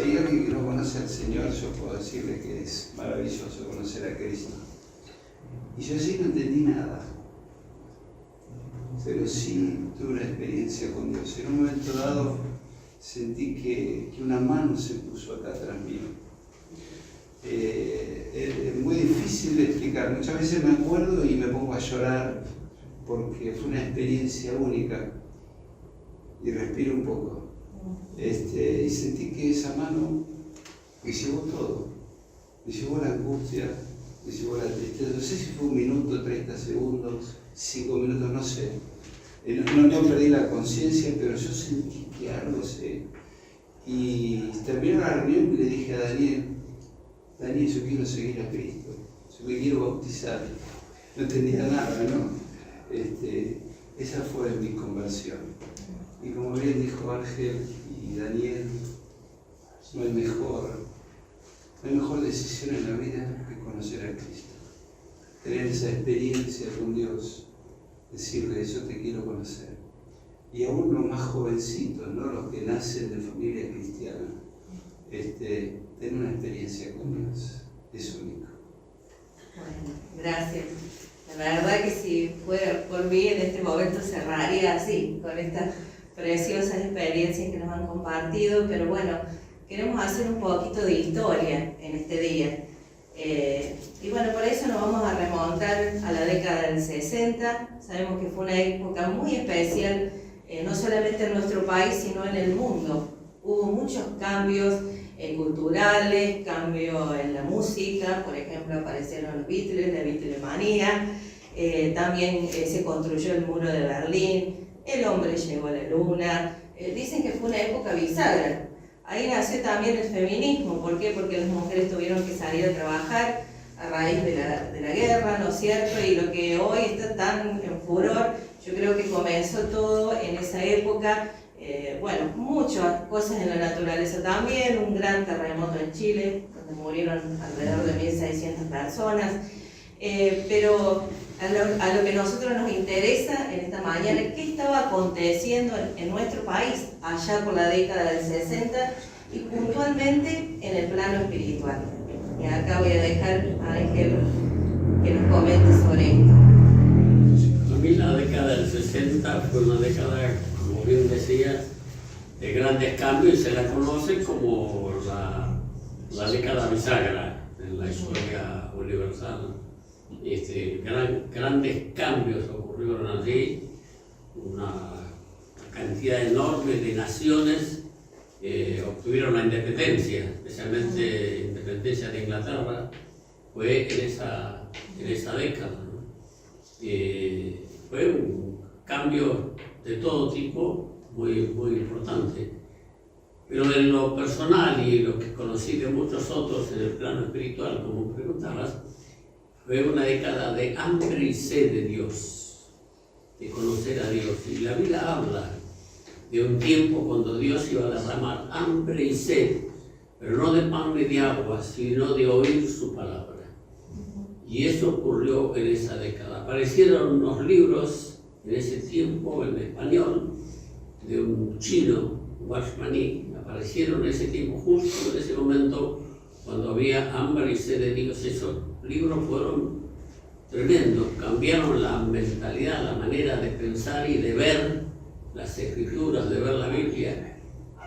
hay alguien que no conoce al Señor, yo puedo decirle que es maravilloso conocer a Cristo. Y yo sí no entendí nada, pero sí tuve una experiencia con Dios. En un momento dado sentí que una mano se puso acá atrás mío. Es muy difícil de explicar. Muchas veces me acuerdo y me pongo a llorar porque fue una experiencia única. Y respiro un poco. Y sentí que esa mano me llevó todo. Me llevó la angustia, me llevó la tristeza. No sé si fue 1 minuto, 30 segundos, 5 minutos, no sé. No perdí la conciencia, pero yo sentí que algo se... Y terminó la reunión y le dije a Daniel, yo quiero seguir a Cristo, yo me quiero bautizar. No entendía nada, ¿no? Esa fue mi conversión. Y como bien dijo Ángel y Daniel, no hay mejor decisión en la vida que conocer a Cristo. Tener esa experiencia con Dios, decirle, yo te quiero conocer. Y aún los más jovencitos, ¿no? Los que nacen de familia cristiana, tener una experiencia con Dios es único. Bueno, gracias. La verdad que si fuera por mí en este momento cerraría así, con estas preciosas experiencias que nos han compartido, pero bueno, queremos hacer un poquito de historia en este día. Y bueno, por eso nos vamos a remontar a la década del 60. Sabemos que fue una época muy especial, no solamente en nuestro país, sino en el mundo. Hubo muchos cambios culturales, cambios en la música, por ejemplo, aparecieron los Beatles, la Beatlemanía, también se construyó el muro de Berlín, el hombre llegó a la luna. Dicen que fue una época bisagra. Ahí nació también el feminismo. ¿Por qué? Porque las mujeres tuvieron que salir a trabajar a raíz de la guerra, ¿no es cierto? Y lo que hoy está tan en furor, yo creo que comenzó todo en esa época. Bueno, muchas cosas en la naturaleza también, un gran terremoto en Chile, donde murieron alrededor de 1.600 personas. Pero a lo que a nosotros nos interesa en esta mañana, ¿qué estaba aconteciendo en nuestro país allá por la década del 60 y puntualmente en el plano espiritual? Y acá voy a dejar a Ángel que nos comente sobre esto. Para mí la década del 60 fue una década, como bien decía, de grandes cambios y se la conoce como la década bisagra en la historia universal. Grandes cambios ocurrieron allí, una cantidad enorme de naciones obtuvieron la independencia, especialmente independencia de Inglaterra, fue en esa década, ¿no? Fue un cambio de todo tipo muy, muy importante. Pero en lo personal y lo que conocí de muchos otros en el plano espiritual, como preguntabas, fue una década de hambre y sed de Dios, de conocer a Dios. Y la Biblia habla de un tiempo cuando Dios iba a derramar hambre y sed, pero no de pan ni de agua, sino de oír su palabra. Y eso ocurrió en esa década. Aparecieron unos libros en ese tiempo en español de un chino, Watchmaní, aparecieron en ese tiempo, justo en ese momento cuando había hambre y sed de Dios. Esos libros fueron tremendos, cambiaron la mentalidad, la manera de pensar y de ver las escrituras, de ver la Biblia,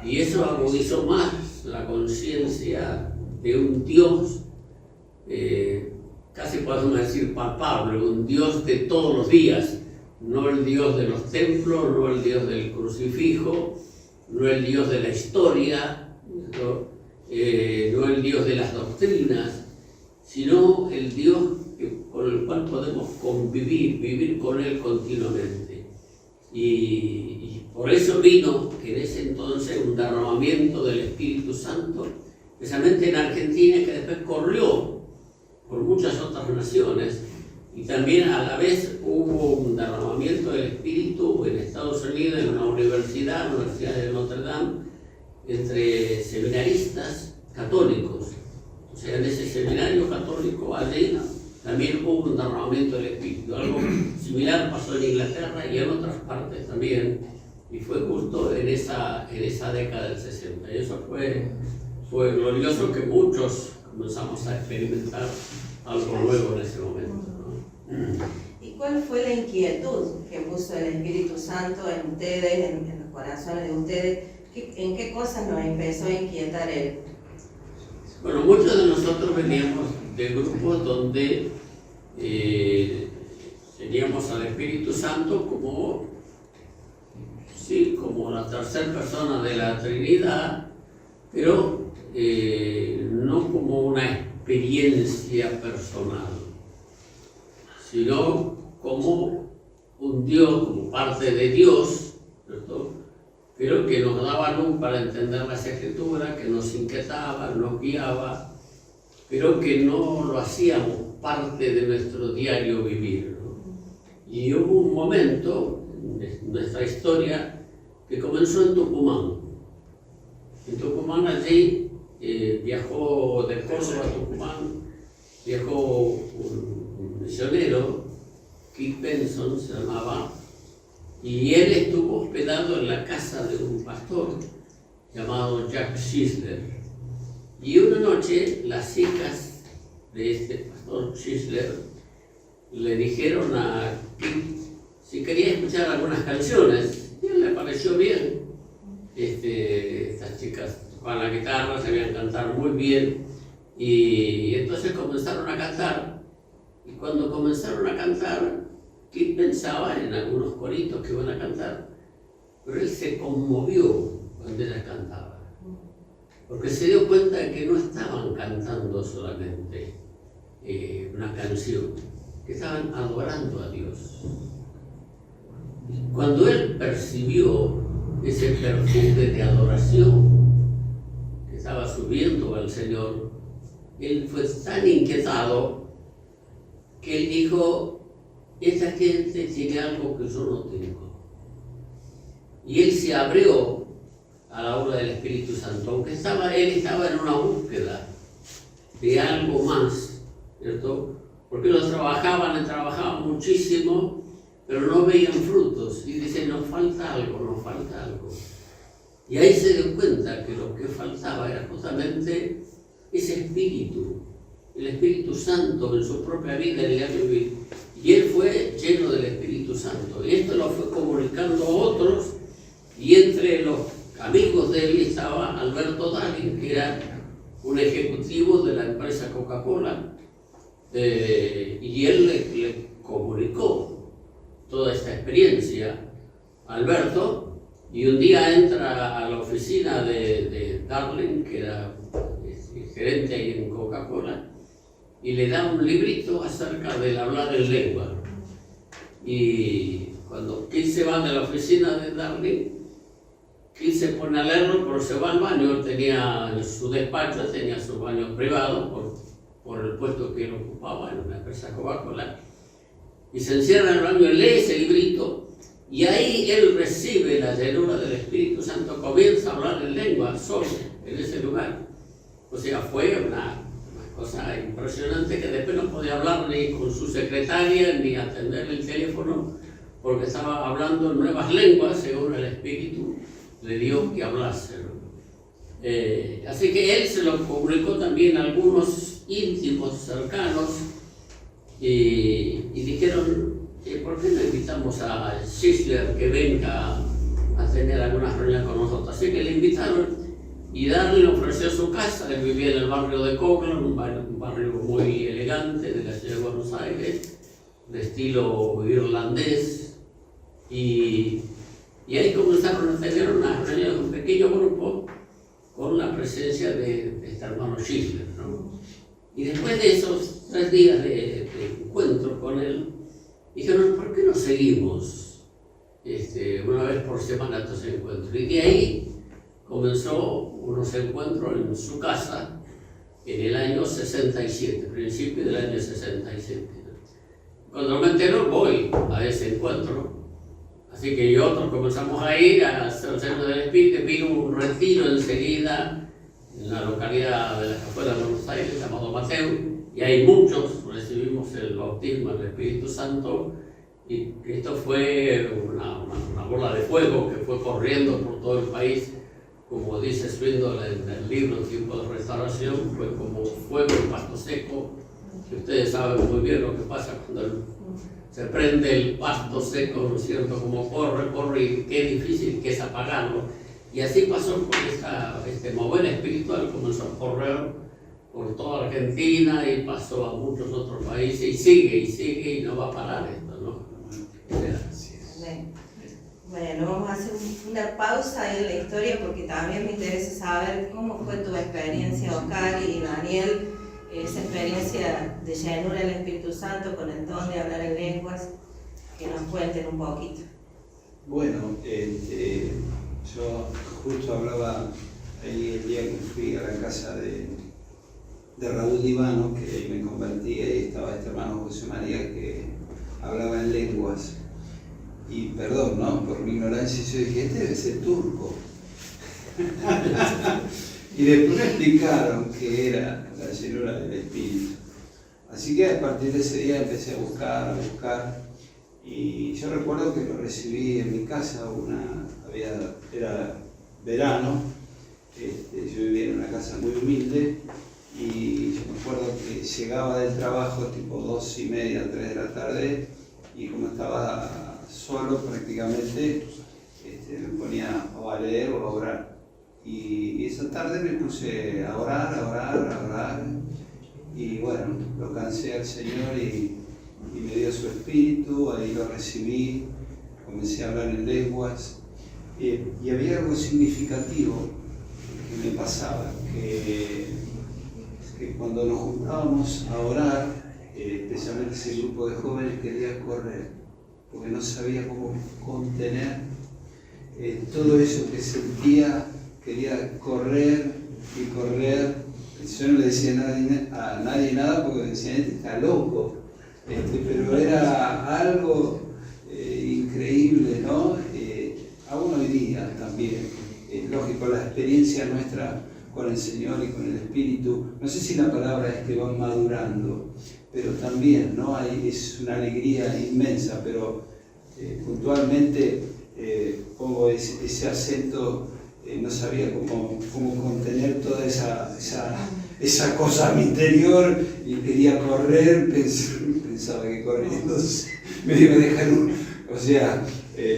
y eso agudizó más la conciencia de un Dios, casi podemos decir palpable, un Dios de todos los días, no el Dios de los templos, no el Dios del crucifijo, no el Dios de la historia, no el Dios de las doctrinas, sino el Dios con el cual podemos convivir, vivir con Él continuamente. Y por eso vino en ese entonces un derramamiento del Espíritu Santo, especialmente en Argentina, que después corrió por muchas otras naciones, y también a la vez hubo un derramamiento del Espíritu en Estados Unidos, en una universidad, la Universidad de Notre Dame, entre seminaristas católicos. O sea, en ese seminario católico allí también hubo un derramamiento del Espíritu. Algo similar pasó en Inglaterra y en otras partes también, y fue justo en esa década del 60. Y eso fue fue glorioso que muchos comenzamos a experimentar algo nuevo en ese momento, ¿no? ¿Y cuál fue la inquietud que puso el Espíritu Santo en ustedes, en los corazones de ustedes? ¿En qué cosas nos empezó a inquietar Él? Bueno, muchos de nosotros veníamos de grupos donde teníamos al Espíritu Santo como la tercera persona de la Trinidad, pero no como una experiencia personal, sino como un Dios, como parte de Dios, ¿cierto? Pero que nos daba luz para entender las Escrituras, que nos inquietaba, nos guiaba, pero que no lo hacíamos parte de nuestro diario vivir, ¿no? Y hubo un momento en nuestra historia que comenzó en Tucumán. En Tucumán allí viajó de Córdoba a Tucumán, viajó un misionero, Keith Benson se llamaba, y él estuvo hospedado en la casa de un pastor llamado Jack Schisler. Y una noche las hijas de este pastor Schisler le dijeron a Keith si quería escuchar algunas canciones, y a él le pareció bien. Estas chicas tocaban la guitarra, sabían cantar muy bien, y entonces comenzaron a cantar. Y cuando comenzaron a cantar, Keith pensaba en algunos coritos que iban a cantar, pero él se conmovió cuando ellas cantaban, porque se dio cuenta de que no estaban cantando solamente una canción, que estaban adorando a Dios. Cuando él percibió ese perfume de adoración que estaba subiendo al Señor, él fue tan inquietado que él dijo: esta gente tiene algo que yo no tengo. Y él se abrió a la obra del Espíritu Santo, aunque él estaba en una búsqueda de algo más, ¿cierto? Porque ellos trabajaban muchísimo, pero no veían frutos. Y dice: nos falta algo, nos falta algo. Y ahí se dio cuenta que lo que faltaba era justamente ese espíritu, el Espíritu Santo en su propia vida, en el diario vivir. Y él fue lleno del Espíritu Santo. Y esto lo fue comunicando a otros. Y entre los amigos de él estaba Alberto Dahlin, que era un ejecutivo de la empresa Coca-Cola. Y él le comunicó toda esta experiencia a Alberto. Y un día entra a la oficina de Dahlin, que era gerente ahí en Coca-Cola, y le da un librito acerca del hablar en lengua. Y cuando Keith se va de la oficina de Dahlin, Keith se pone a leerlo, pero se va al baño. Él tenía en su despacho, tenía su baño privado por el puesto que él ocupaba en una empresa Coca-Cola, y se encierra en el baño y lee ese librito, y ahí él recibe la llenura del Espíritu Santo, comienza a hablar en lengua solo en ese lugar. O sea, fue una cosa impresionante, que después no podía hablar ni con su secretaria ni atender el teléfono, porque estaba hablando en nuevas lenguas según el Espíritu le dio que hablase, ¿no? Así que él se lo comunicó también a algunos íntimos cercanos, y dijeron: ¿por qué no invitamos a Schisler que venga a tener algunas reuniones con nosotros? Así que le invitaron. Y Darley le ofreció su casa. Él vivía en el barrio de Cockland, un barrio muy elegante de la ciudad de Buenos Aires, de estilo irlandés. Y ahí comenzaron a tener unas reuniones, un pequeño grupo, con la presencia de este hermano Schisler, ¿no? Y después de esos 3 días de encuentro con él, dijeron: ¿por qué no seguimos una vez por semana estos encuentros? Y de ahí comenzó unos encuentros en su casa en el año 67, principio del año 67. Cuando me entero, voy a ese encuentro. Así que otros comenzamos a ir a hacer el centro del Espíritu. Vino un retiro enseguida en la localidad de las afueras de Buenos Aires, llamado Mateo, y hay muchos recibimos el bautismo del Espíritu Santo. Y esto fue una bola de fuego que fue corriendo por todo el país, como dice Swindoll en el libro Tiempo de Restauración, fue como fuego en pasto seco, que ustedes saben muy bien lo que pasa cuando se prende el pasto seco, ¿no es cierto? Como corre, y qué difícil que es apagarlo. Y así pasó con este mover espiritual, comenzó a correr por toda Argentina y pasó a muchos otros países y sigue y no va a parar esto, ¿no? Bueno, vamos a hacer una pausa ahí en la historia porque también me interesa saber cómo fue tu experiencia, Oscar y Daniel, esa experiencia de llenura del Espíritu Santo con el don de hablar en lenguas, que nos cuenten un poquito. Bueno, yo justo hablaba ahí el día que fui a la casa de Raúl Divano, que ahí me convertí, y estaba este hermano José María que hablaba en lenguas. Y perdón, ¿no? Por mi ignorancia yo dije, este debe ser turco. Y después me explicaron que era la llenura del Espíritu. Así que a partir de ese día empecé a buscar. Y yo recuerdo que lo recibí en mi casa, era verano, yo vivía en una casa muy humilde y yo me acuerdo que llegaba del trabajo tipo 2:30, 3 de la tarde y como estaba solo prácticamente, me ponía o a leer o a orar. Y esa tarde me puse a orar y bueno, lo cansé al Señor y me dio su espíritu, ahí lo recibí, comencé a hablar en lenguas y había algo significativo que me pasaba, que cuando nos juntábamos a orar, especialmente ese grupo de jóvenes quería correr, porque no sabía cómo contener todo eso que sentía, quería correr y correr. Yo no le decía a nadie nada porque decían, este está loco. Pero era algo increíble, ¿no? Aún hoy día también, lógico, la experiencia nuestra con el Señor y con el Espíritu, no sé si la palabra es que van madurando, pero también, ¿no? Es una alegría inmensa, pero puntualmente pongo ese acento, no sabía cómo contener toda esa cosa a mi interior y quería correr, pensaba que corriendo me iba a dejar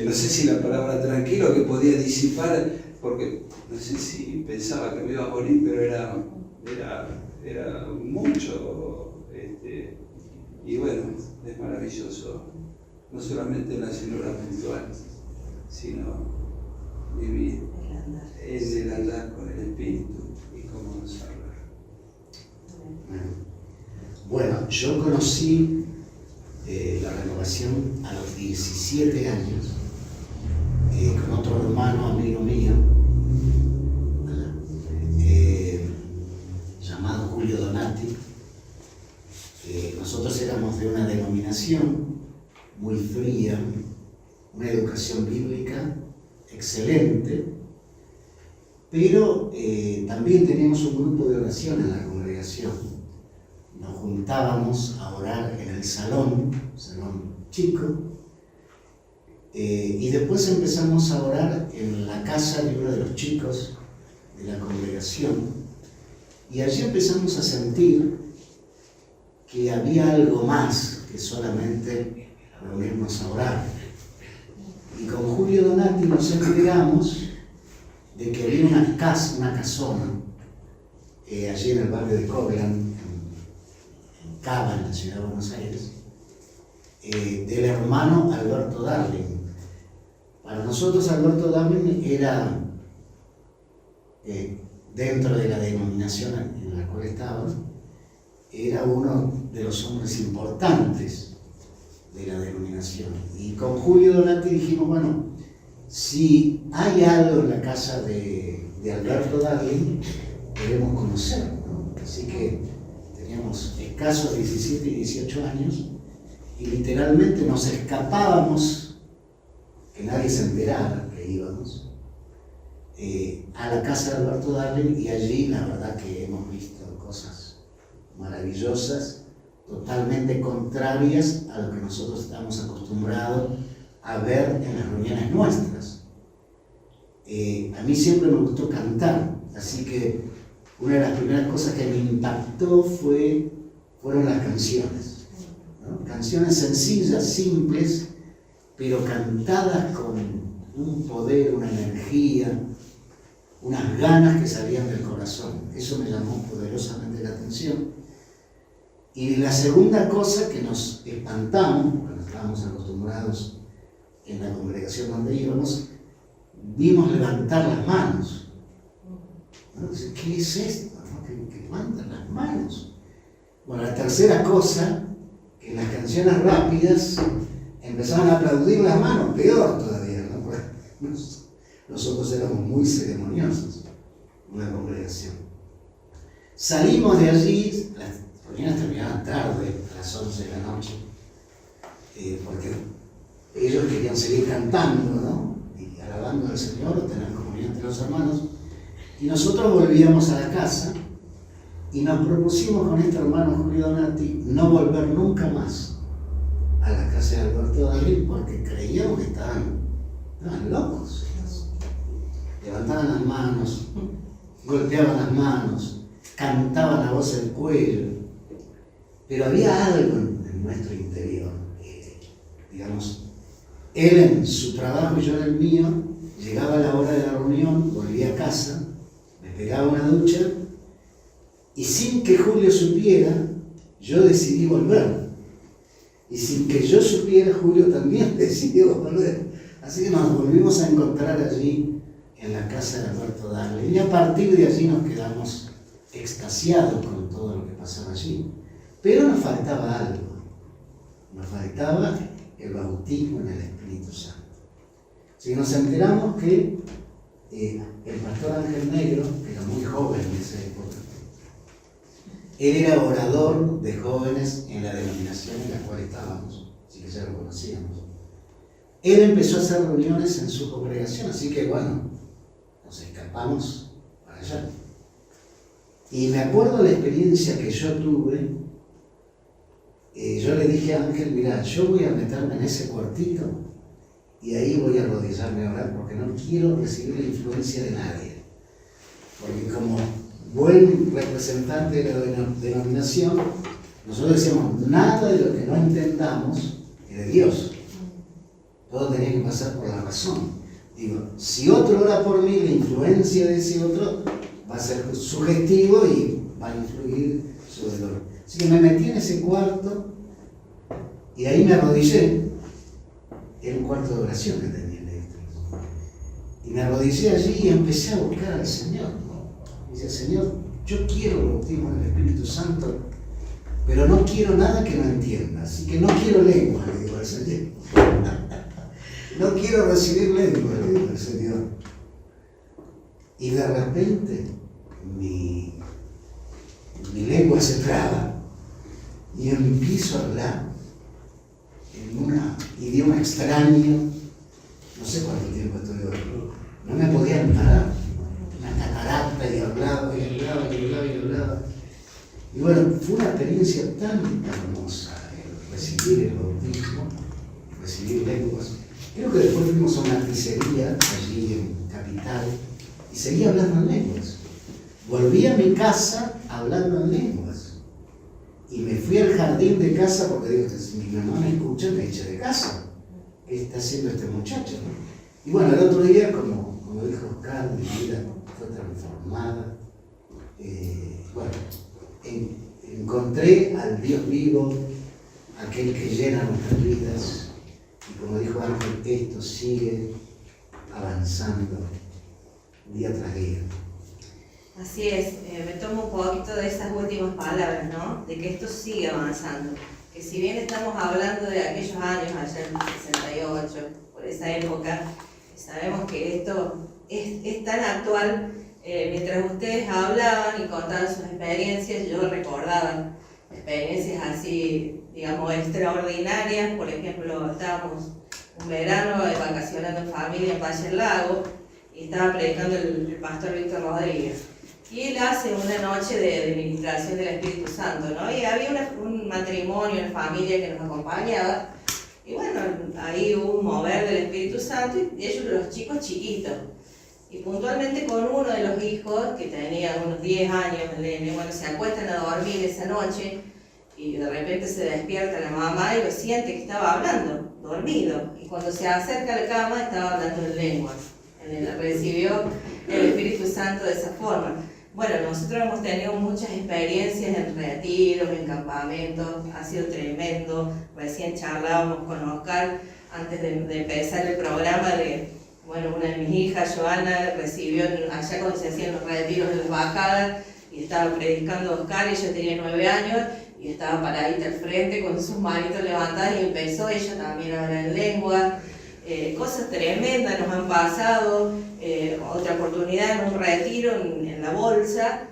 no sé si la palabra tranquilo que podía disipar, porque no sé si pensaba que me iba a morir, pero era mucho, y bueno, es maravilloso, no solamente la llenura espiritual, sino vivir en el andar con el Espíritu y cómo nos habla. Bueno, yo conocí la renovación a los 17 años con otro hermano amigo mío llamado Julio Donati. Nosotros éramos de una denominación muy fría, una educación bíblica excelente, pero también teníamos un grupo de oración en la congregación. Nos juntábamos a orar en el salón chico, y después empezamos a orar en la casa de uno de los chicos de la congregación, y allí empezamos a sentir que había algo más que solamente reunirnos a orar. Y con Julio Donati nos enteramos de que había una casona allí en el barrio de Cobran, en Cava, en la ciudad de Buenos Aires, del hermano Alberto Darling. Para nosotros Alberto Darling era, dentro de la denominación en la cual estaba, era uno de los hombres importantes de la denominación. Y con Julio Donati dijimos, bueno, si hay algo en la casa de Alberto Darling, debemos conocerlo, ¿no? Así que teníamos escasos 17 y 18 años y literalmente nos escapábamos, que nadie se enterara que íbamos, a la casa de Alberto Darling, y allí la verdad que hemos visto cosas maravillosas, totalmente contrarias a lo que nosotros estamos acostumbrados a ver en las reuniones nuestras. A mí siempre me gustó cantar, así que una de las primeras cosas que me impactó fueron las canciones, ¿no? Canciones sencillas, simples, pero cantadas con un poder, una energía, unas ganas que salían del corazón. Eso me llamó poderosamente la atención. Y la segunda cosa que nos espantamos, porque no estábamos acostumbrados en la congregación donde íbamos, vimos levantar las manos. ¿No? ¿Qué es esto? ¿No? Que levantan las manos. Bueno, la tercera cosa, que en las canciones rápidas empezaban a aplaudir las manos, peor todavía, ¿no? Porque nosotros éramos muy ceremoniosos, una congregación. Salimos de allí, las reuniones terminaban tarde, a las 11 de la noche, porque ellos querían seguir cantando, ¿no? Y alabando al Señor, o tener comunión entre los hermanos. Y nosotros volvíamos a la casa y nos propusimos con este hermano Julio Donati no volver nunca más a la casa de Alberto Darri, porque creíamos que estaban locos. Levantaban las manos, golpeaban las manos, cantaban a voz en cuello, pero había algo en nuestro interior. Digamos, él en su trabajo y yo en el mío, llegaba la hora de la reunión, volvía a casa, me pegaba una ducha, y sin que Julio supiera, yo decidí volver. Y sin que yo supiera, Julio también decidió volver. Así que nos volvimos a encontrar allí en la casa de Alberto Darley. Y a partir de allí nos quedamos extasiados con todo lo que pasaba allí. Pero nos faltaba algo. Nos faltaba el bautismo en el Espíritu Santo. Si nos enteramos que el pastor Ángel Negro, que era muy joven en esa época, él era orador de jóvenes en la denominación en la cual estábamos, así que ya lo conocíamos. Él empezó a hacer reuniones en su congregación, así que bueno, nos escapamos para allá. Y me acuerdo la experiencia que yo tuve. Yo le dije a Ángel, mira, yo voy a meterme en ese cuartito y ahí voy a arrodillarme a orar porque no quiero recibir la influencia de nadie. Porque como buen representante de la denominación, nosotros decíamos, nada de lo que no entendamos es de Dios. Todo tenía que pasar por la razón. Digo, si otro ora por mí, la influencia de ese otro va a ser sugestivo y va a influir sobre el otro. Así que me metí en ese cuarto y ahí me arrodillé. Era un cuarto de oración que tenía eléctrico. Y me arrodillé allí y empecé a buscar al Señor. Y decía, Señor, yo quiero el bautismo del Espíritu Santo, pero no quiero nada que no entienda. Así que no quiero lengua, le digo al Señor. No quiero recibir lengua, le digo al Señor. Y de repente mi lengua se traba y empiezo a hablar en un idioma extraño. No sé cuánto tiempo estoy hablando. No me podían parar. Una catarata y hablaba y hablaba y hablaba y hablaba. Y bueno, fue una experiencia tan hermosa el recibir el bautismo, recibir lenguas. Creo que después fuimos a una pizzería allí en Capital y seguía hablando en lenguas. Volví a mi casa hablando en lenguas. Y me fui al jardín de casa porque digo, si mi mamá me escucha, me echa de casa. ¿Qué está haciendo este muchacho? ¿No? Y bueno, el otro día, como dijo Oscar, mi vida fue transformada. Bueno, encontré al Dios vivo, aquel que llena nuestras vidas. Y como dijo Ángel, esto sigue avanzando día tras día. Así es, me tomo un poquito de esas últimas palabras, ¿no? De que esto sigue avanzando. Que si bien estamos hablando de aquellos años, allá en el 68, por esa época, sabemos que esto es tan actual. Mientras ustedes hablaban y contaban sus experiencias, yo recordaba experiencias así, digamos, extraordinarias. Por ejemplo, estábamos un verano vacacionando en familia en Valle del Lago y estaba predicando el pastor Víctor Rodríguez. Y él hace una noche de ministración del Espíritu Santo, ¿no? Y había un matrimonio, una familia que nos acompañaba. Y bueno, ahí hubo un mover del Espíritu Santo y ellos, los chicos chiquitos. Y puntualmente con uno de los hijos, que tenía unos 10 años, el nene, bueno, se acuestan a dormir esa noche y de repente se despierta la mamá y lo siente que estaba hablando, dormido. Y cuando se acerca a la cama estaba hablando en lenguas. Recibió el Espíritu Santo de esa forma. Bueno, nosotros hemos tenido muchas experiencias en retiros, en campamentos, ha sido tremendo. Recién charlábamos con Oscar antes de empezar el programa de, bueno, una de mis hijas, Joana, recibió allá cuando se hacían los retiros en las bajadas y estaba predicando Oscar, ella tenía 9 años y estaba paradita al frente con sus manitos levantadas y empezó ella también a hablar en lengua. Cosas tremendas nos han pasado, otra oportunidad en un retiro en la bolsa,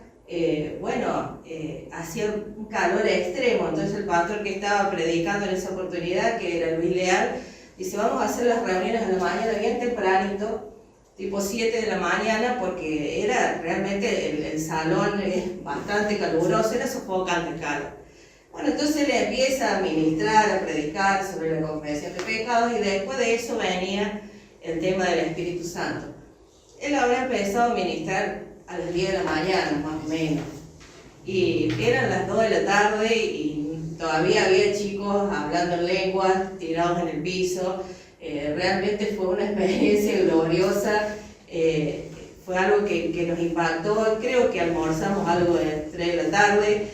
hacía un calor extremo, entonces el pastor que estaba predicando en esa oportunidad, que era Luis Leal, dice, vamos a hacer las reuniones a la mañana bien tempranito, tipo 7 de la mañana, porque era realmente el salón es bastante caluroso, era sofocante el calor. Bueno, entonces le empieza a ministrar, a predicar sobre la confesión de pecados y después de eso venía el tema del Espíritu Santo. Él habrá empezado a ministrar a las 10 de la mañana, más o menos. Y eran las 2 de la tarde y todavía había chicos hablando en lenguas, tirados en el piso. Realmente fue una experiencia gloriosa. Fue algo que nos impactó. Creo que almorzamos algo de 3 de la tarde.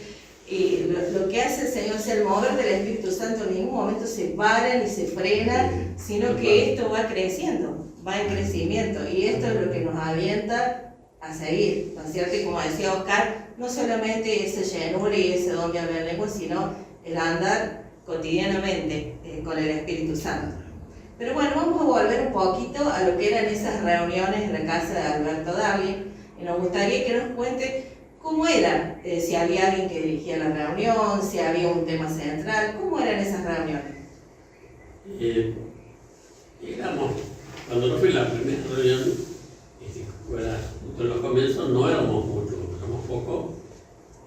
Y lo que hace el Señor es el mover del Espíritu Santo, en ningún momento se para ni se frena, sino que esto va creciendo, va en crecimiento. Y esto es lo que nos avienta a seguir, ¿no es cierto? Y como decía Oscar, no solamente ese llenura y ese don de hablar lengua, sino el andar cotidianamente con el Espíritu Santo. Pero bueno, vamos a volver un poquito a lo que eran esas reuniones en la casa de Alberto Darling, y nos gustaría que nos cuente cómo era, si había alguien que dirigía la reunión, si había un tema central, cómo eran esas reuniones. Cuando yo fui a la primera reunión, en los comienzos no éramos muchos, éramos pocos,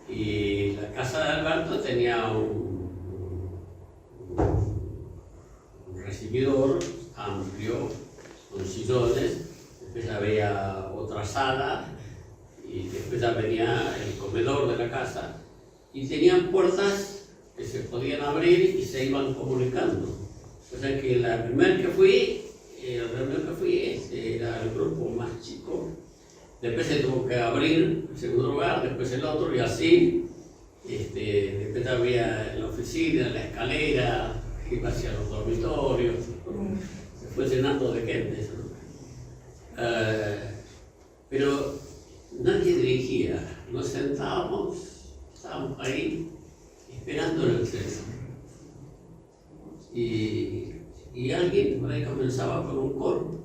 y la casa de Alberto tenía un recibidor amplio, con sillones, después había otra sala, y después ya venía el comedor de la casa, y tenían puertas que se podían abrir y se iban comunicando. O sea que la primera que fui, era el grupo más chico, después se tuvo que abrir el segundo lugar, después el otro, y así, después había la oficina, la escalera, que iba hacia los dormitorios, se fue llenando de gente, ¿no? Pero nadie dirigía, nos sentábamos, estábamos ahí esperando el Señor. Y alguien por ahí comenzaba con un coro,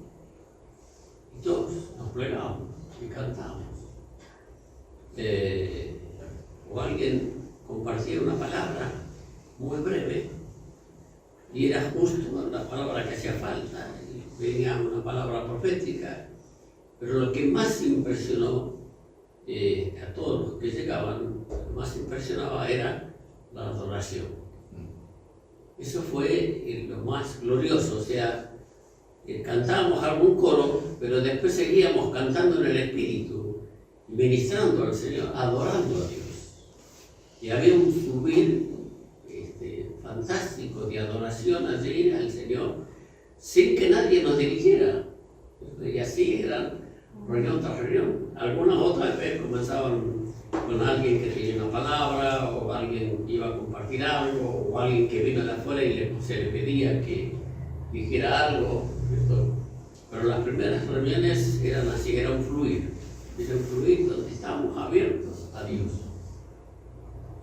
y todos nos plegábamos y cantábamos. O alguien compartía una palabra muy breve, y era justo la palabra que hacía falta, y venía una palabra profética. Pero lo que más impresionó a todos los que llegaban, lo más impresionaba era la adoración. Eso fue lo más glorioso, o sea, cantábamos algún coro, pero después seguíamos cantando en el Espíritu, ministrando al Señor, adorando a Dios. Y había un subir fantástico de adoración allí al Señor, sin que nadie nos dirigiera. Y así eran reunión tras reunión. Algunas otras veces comenzaban con alguien que tenía una palabra, o alguien iba a compartir algo, o alguien que vino de afuera y se le pedía que dijera algo. Pero las primeras reuniones eran así, era un fluir donde estábamos abiertos a Dios.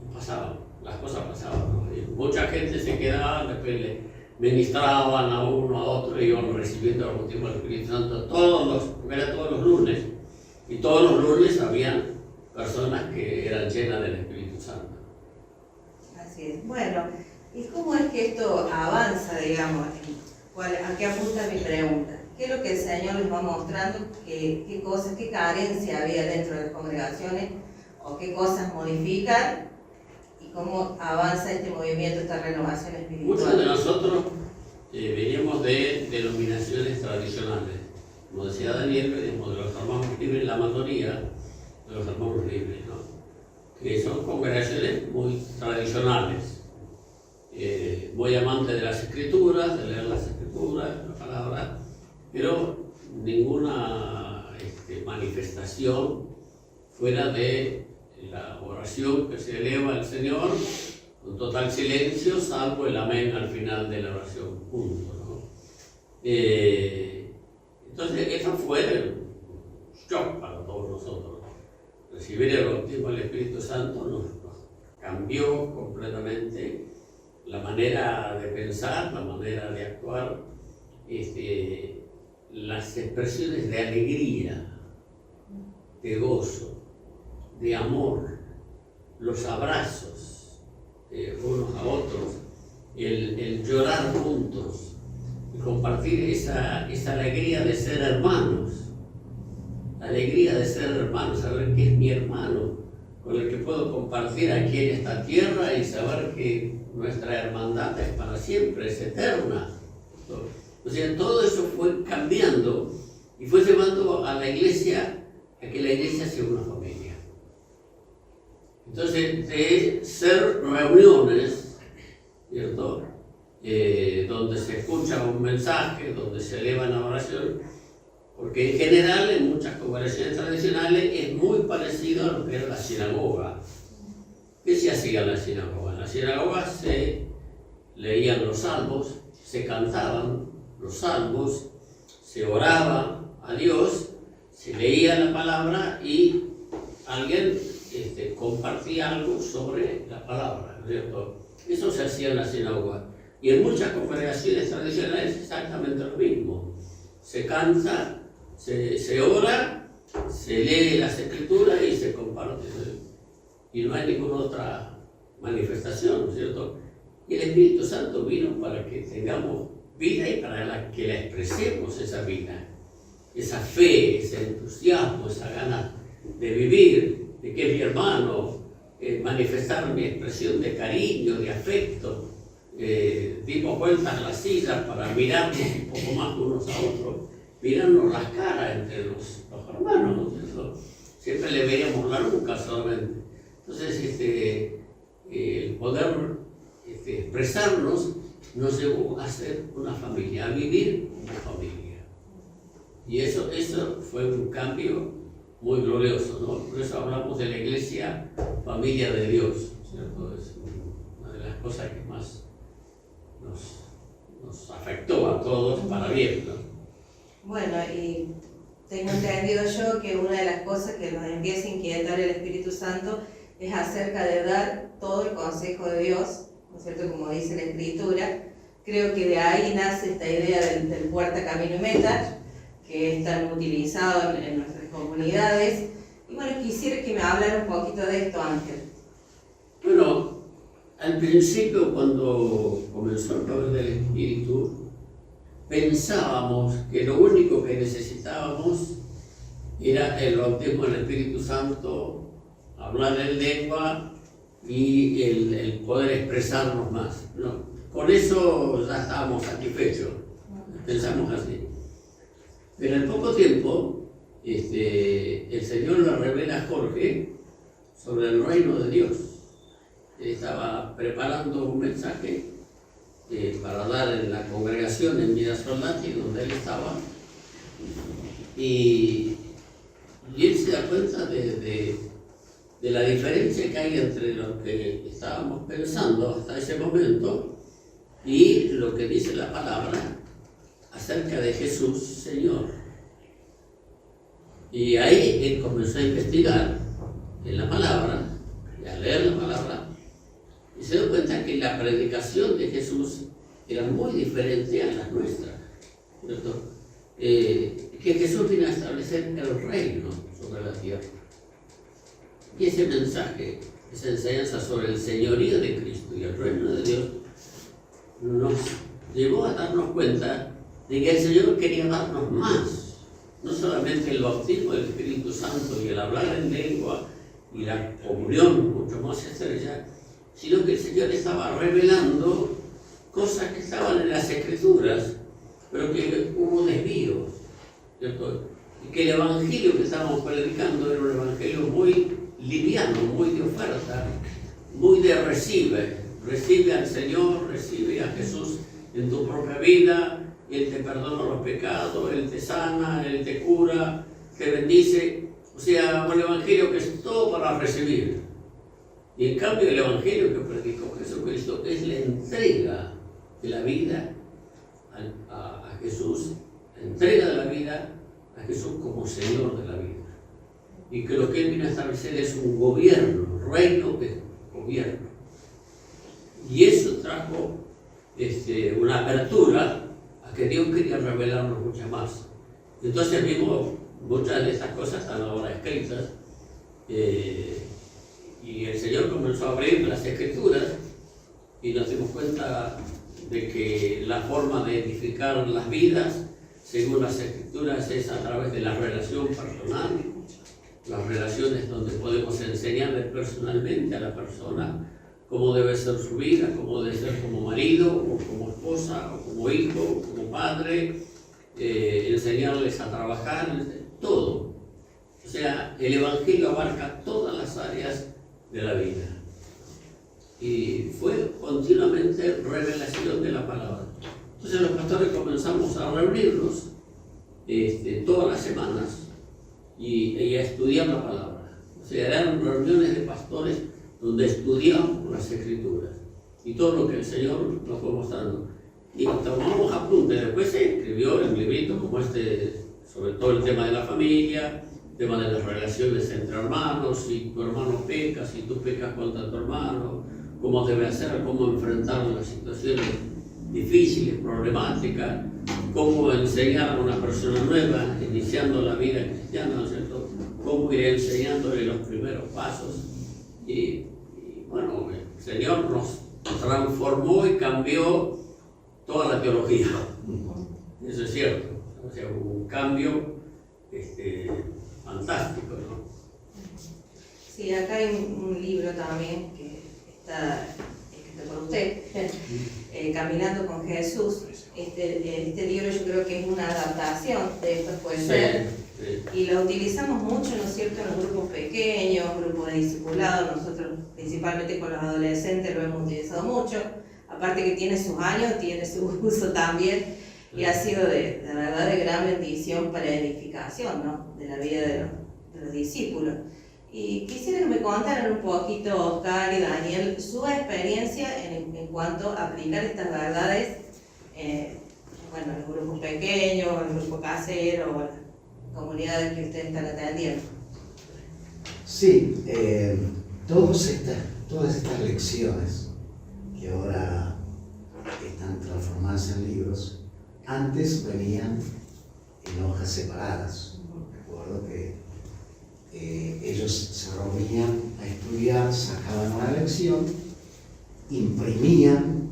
Y pasaban, las cosas pasaban, ¿no? Y mucha gente se quedaba, después le ministraban a uno, a otro, y iban recibiendo algún tipo del Espíritu Santo, porque era todos los lunes, y todos los lunes había personas que eran llenas del Espíritu Santo. Así es. Bueno, ¿y cómo es que esto avanza, digamos? ¿A qué apunta mi pregunta? ¿Qué es lo que el Señor les va mostrando? ¿Qué cosas, qué carencia había dentro de las congregaciones? ¿O qué cosas modifican? ¿Y cómo avanza este movimiento, esta renovación espiritual? Muchos de nosotros veníamos de denominaciones tradicionales, como decía Daniel, digamos, de los hermanos libres, la mayoría de los hermanos libres, ¿no? Que son congregaciones muy tradicionales, muy amantes de las escrituras, de leer las escrituras, la palabra, pero ninguna manifestación fuera de la oración que se eleva al Señor con total silencio, salvo el amén al final de la oración, punto, ¿no? Entonces, eso fue un shock para todos nosotros. Recibir el bautismo del Espíritu Santo nos cambió completamente la manera de pensar, la manera de actuar, las expresiones de alegría, de gozo, de amor, los abrazos unos a otros, el llorar juntos, el compartir esa alegría de ser hermanos, la alegría de ser hermanos, saber que es mi hermano, con el que puedo compartir aquí en esta tierra y saber que nuestra hermandad es para siempre, es eterna. O sea, todo eso fue cambiando y fue llevando a la iglesia, a que la iglesia sea una familia. Entonces, de ser reuniones, ¿cierto? Donde se escucha un mensaje, donde se eleva la oración, porque en general en muchas congregaciones tradicionales es muy parecido a lo que era la sinagoga. ¿Qué se hacía en la sinagoga? En la sinagoga se leían los salmos, se cantaban los salmos, se oraba a Dios, se leía la palabra y alguien compartía algo sobre la palabra, ¿cierto? Eso se hacía en la sinagoga. Y en muchas congregaciones tradicionales es exactamente lo mismo. Se canta, se ora, se lee las escrituras y se comparte. Y no hay ninguna otra manifestación, ¿cierto? Y el Espíritu Santo vino para que tengamos vida y para que la expresemos esa vida, esa fe, ese entusiasmo, esa gana de vivir, de que es mi hermano, manifestar mi expresión de cariño, de afecto. Dimos vueltas a las sillas para mirarnos un poco más unos a otros, mirarnos las caras entre los hermanos, ¿no? Siempre le veíamos la nuca solamente. Entonces, el poder expresarnos nos llevó a ser una familia, a vivir como familia. Y eso fue un cambio muy glorioso, ¿no? Por eso hablamos de la iglesia, familia de Dios, ¿cierto? Es una de las cosas que más nos afectó a todos para bien, ¿no? Bueno, y tengo entendido yo que una de las cosas que nos empieza a inquietar el Espíritu Santo es acerca de dar todo el consejo de Dios, ¿no es cierto? Como dice la Escritura. Creo que de ahí nace esta idea del puerta, camino y meta, que es tan utilizado en nuestras comunidades. Y bueno, quisiera que me hablara un poquito de esto, Ángel. Bueno, al principio, cuando comenzó el poder del Espíritu, pensábamos que lo único que necesitábamos era el bautismo del Espíritu Santo, hablar en lengua y el poder expresarnos más, ¿no? Con eso ya estábamos satisfechos, pensamos así. Pero en poco tiempo, el Señor le revela a Jorge sobre el reino de Dios. Él estaba preparando un mensaje para dar en la congregación en Mirasolati, donde él estaba, y él se da cuenta de la diferencia que hay entre lo que estábamos pensando hasta ese momento y lo que dice la palabra acerca de Jesús, Señor. Y ahí él comenzó a investigar en la palabra, y a leer la palabra, y se dio cuenta que la predicación de Jesús era muy diferente a la nuestra, ¿cierto? Que Jesús vino a establecer el reino sobre la tierra. Y ese mensaje, esa enseñanza sobre el señorío de Cristo y el reino de Dios, nos llevó a darnos cuenta de que el Señor quería darnos más, no solamente el bautismo del Espíritu Santo y el hablar en lengua y la comunión mucho más estrecha, sino que el Señor estaba revelando cosas que estaban en las Escrituras, pero que hubo desvíos. ¿cierto? Y que el evangelio que estábamos predicando era un evangelio muy liviano, muy de oferta, muy de recibe al Señor, recibe a Jesús en tu propia vida, Él te perdona los pecados, Él te sana, Él te cura, te bendice. O sea, un evangelio que es todo para recibir. Y en cambio el evangelio que predicó Jesucristo es la entrega de la vida a Jesús, la entrega de la vida a Jesús como Señor de la vida. Y que lo que Él vino a establecer es un gobierno, reino de gobierno. Y eso trajo una apertura a que Dios quería revelarnos muchas más. Entonces vimos muchas de estas cosas están ahora escritas, y el Señor comenzó a abrir las Escrituras y nos dimos cuenta de que la forma de edificar las vidas según las Escrituras es a través de la relación personal, las relaciones donde podemos enseñarle personalmente a la persona cómo debe ser su vida, cómo debe ser como marido, o como esposa, o como hijo, o como padre, enseñarles a trabajar, todo. O sea, el Evangelio abarca todas las áreas de la vida. Y fue continuamente revelación de la palabra. Entonces los pastores comenzamos a reunirnos todas las semanas y a estudiar la palabra. O sea, eran reuniones de pastores donde estudiamos las Escrituras y todo lo que el Señor nos fue mostrando. Y tomamos apuntes. Después se escribió en libritos como sobre todo el tema de la familia, el tema de las relaciones entre hermanos, si tu hermano peca, si tú pecas contra tu hermano, cómo debe hacer, cómo enfrentar las situaciones difíciles, problemáticas, cómo enseñar a una persona nueva, iniciando la vida cristiana, ¿no es cierto? Cómo ir enseñándole los primeros pasos. Y bueno, el Señor nos transformó y cambió toda la teología. Eso es cierto. O sea, hubo un cambio fantástico, ¿no? Sí, acá hay un libro también que está escrito por usted, Caminando con Jesús. Este libro yo creo que es una adaptación de Esto Puede Ser. Sí. Y lo utilizamos mucho, ¿no es cierto?, en los grupos pequeños, grupos de discipulado. Nosotros, principalmente con los adolescentes, lo hemos utilizado mucho. Aparte que tiene sus años, tiene su uso también. Y ha sido de verdad de gran bendición para edificación, ¿no?, de la vida de los discípulos. Y quisiera que me contaran un poquito, Oscar y Daniel, su experiencia en cuanto a aplicar estas verdades en los grupos pequeños, en el grupo casero, o en las comunidades que ustedes están atendiendo. Sí, todas estas lecciones que ahora están transformadas en libros, antes venían en hojas separadas. Recuerdo que ellos se reunían a estudiar, sacaban una lección, imprimían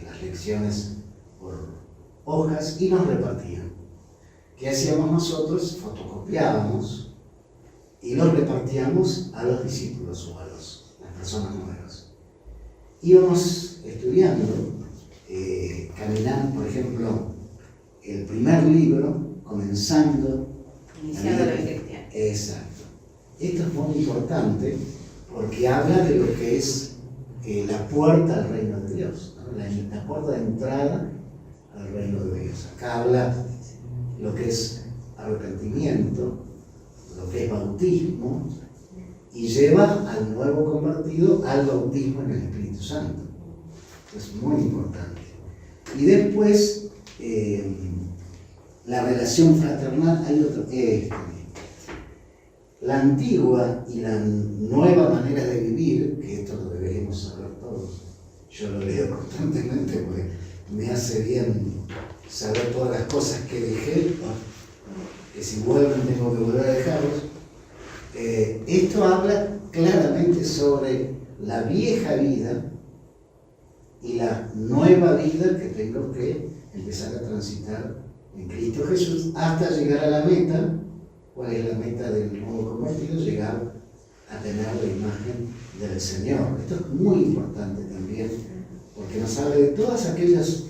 las lecciones por hojas y nos repartían. ¿Qué hacíamos nosotros? Fotocopiábamos y los repartíamos a los discípulos o a las personas nuevas. Íbamos estudiando, caminando, por ejemplo, el primer libro, comenzando. Iniciando la cristiana. Exacto. Esto es muy importante porque habla de lo que es la puerta al reino de Dios, ¿no? La puerta de entrada al reino de Dios. Acá habla lo que es arrepentimiento, lo que es bautismo, y lleva al nuevo convertido al bautismo en el Espíritu Santo. Es muy importante. Y después, la relación fraternal, hay otro, la antigua y la nueva manera de vivir, que esto lo deberíamos saber todos. Yo lo leo constantemente porque me hace bien saber todas las cosas que dejé, que si vuelven tengo que volver a dejarlos. Esto habla claramente sobre la vieja vida y la nueva vida que tengo que empezar a transitar en Cristo Jesús hasta llegar a la meta. ¿Cuál es la meta del nuevo convertido? Llegar a tener la imagen del Señor. Esto es muy importante también, porque nos habla de todos aquellos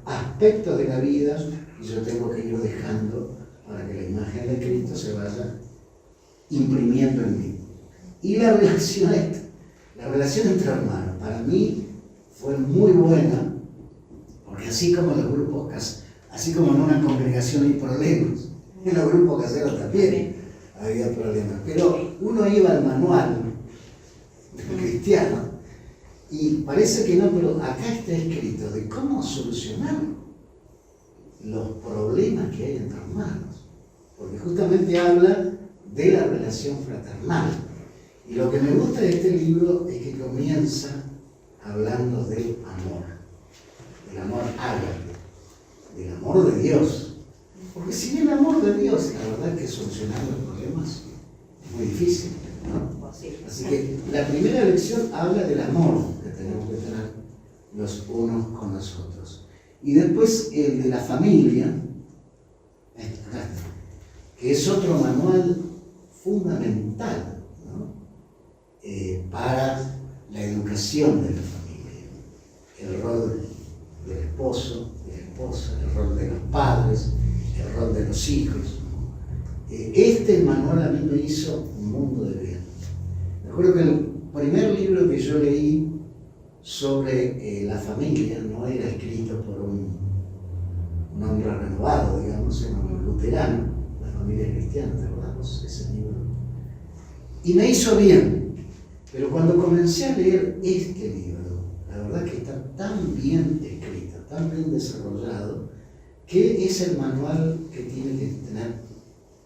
aspectos de la vida y yo tengo que ir dejando para que vaya imprimiendo en mí. Y la relación entre hermanos, para mí fue muy buena, porque así como en los grupos, así como en una congregación hay problemas, en los grupos caseros también había problemas. Pero uno iba al manual cristiano y parece que no, pero acá está escrito de cómo solucionar los problemas que hay entre hermanos, porque justamente habla de la relación fraternal. Y lo que me gusta de este libro es que comienza hablando del amor ágape, del amor de Dios. Porque sin el amor de Dios, la verdad es que solucionar los problemas es muy difícil, ¿no? Así que la primera lección habla del amor que tenemos que tener los unos con los otros. Y después el de la familia, que es otro manual fundamental, ¿no? Para la educación de la familia. El rol del esposo, de la esposa, el rol de los padres, el rol de los hijos. Este manual a mí me hizo un mundo de bien. Me acuerdo que el primer libro que yo leí sobre la familia no era escrito por un hombre renovado, digamos, sino un luterano, la familia cristiana, ¿te acordás? Ese libro. Y me hizo bien. Pero cuando comencé a leer este libro, la verdad que está tan bien escrito, tan bien desarrollado, que es el manual que tiene que tener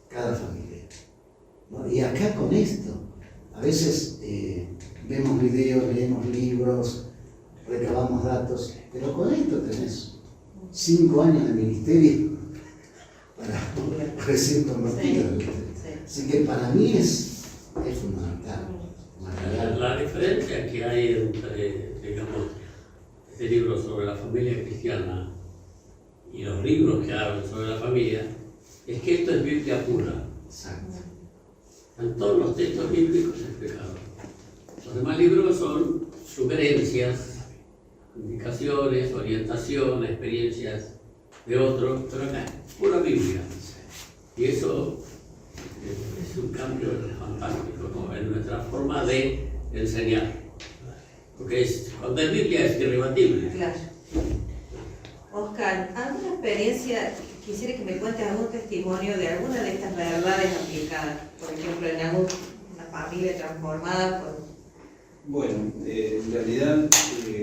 cada familia, ¿no? Y acá con esto, a veces vemos videos, leemos libros, recabamos datos, pero con esto tenés 5 años de ministerio para recién convertido. Así que para mí es fundamental. La diferencia que hay entre, digamos, este libro sobre la familia cristiana y los libros que hablan sobre la familia es que esto es Biblia pura. Exacto. Están todos los textos bíblicos explicados. Los demás libros son sugerencias, indicaciones, orientaciones, experiencias de otros, pero acá es pura Biblia. Y eso es un cambio fantástico, ¿no? En nuestra forma de enseñar. Porque cuando es Biblia es irrebatible. Claro. Oscar, ¿alguna experiencia, quisiera que me cuentes algún testimonio de alguna de estas verdades aplicadas? Por ejemplo, en alguna familia transformada por... Bueno, en realidad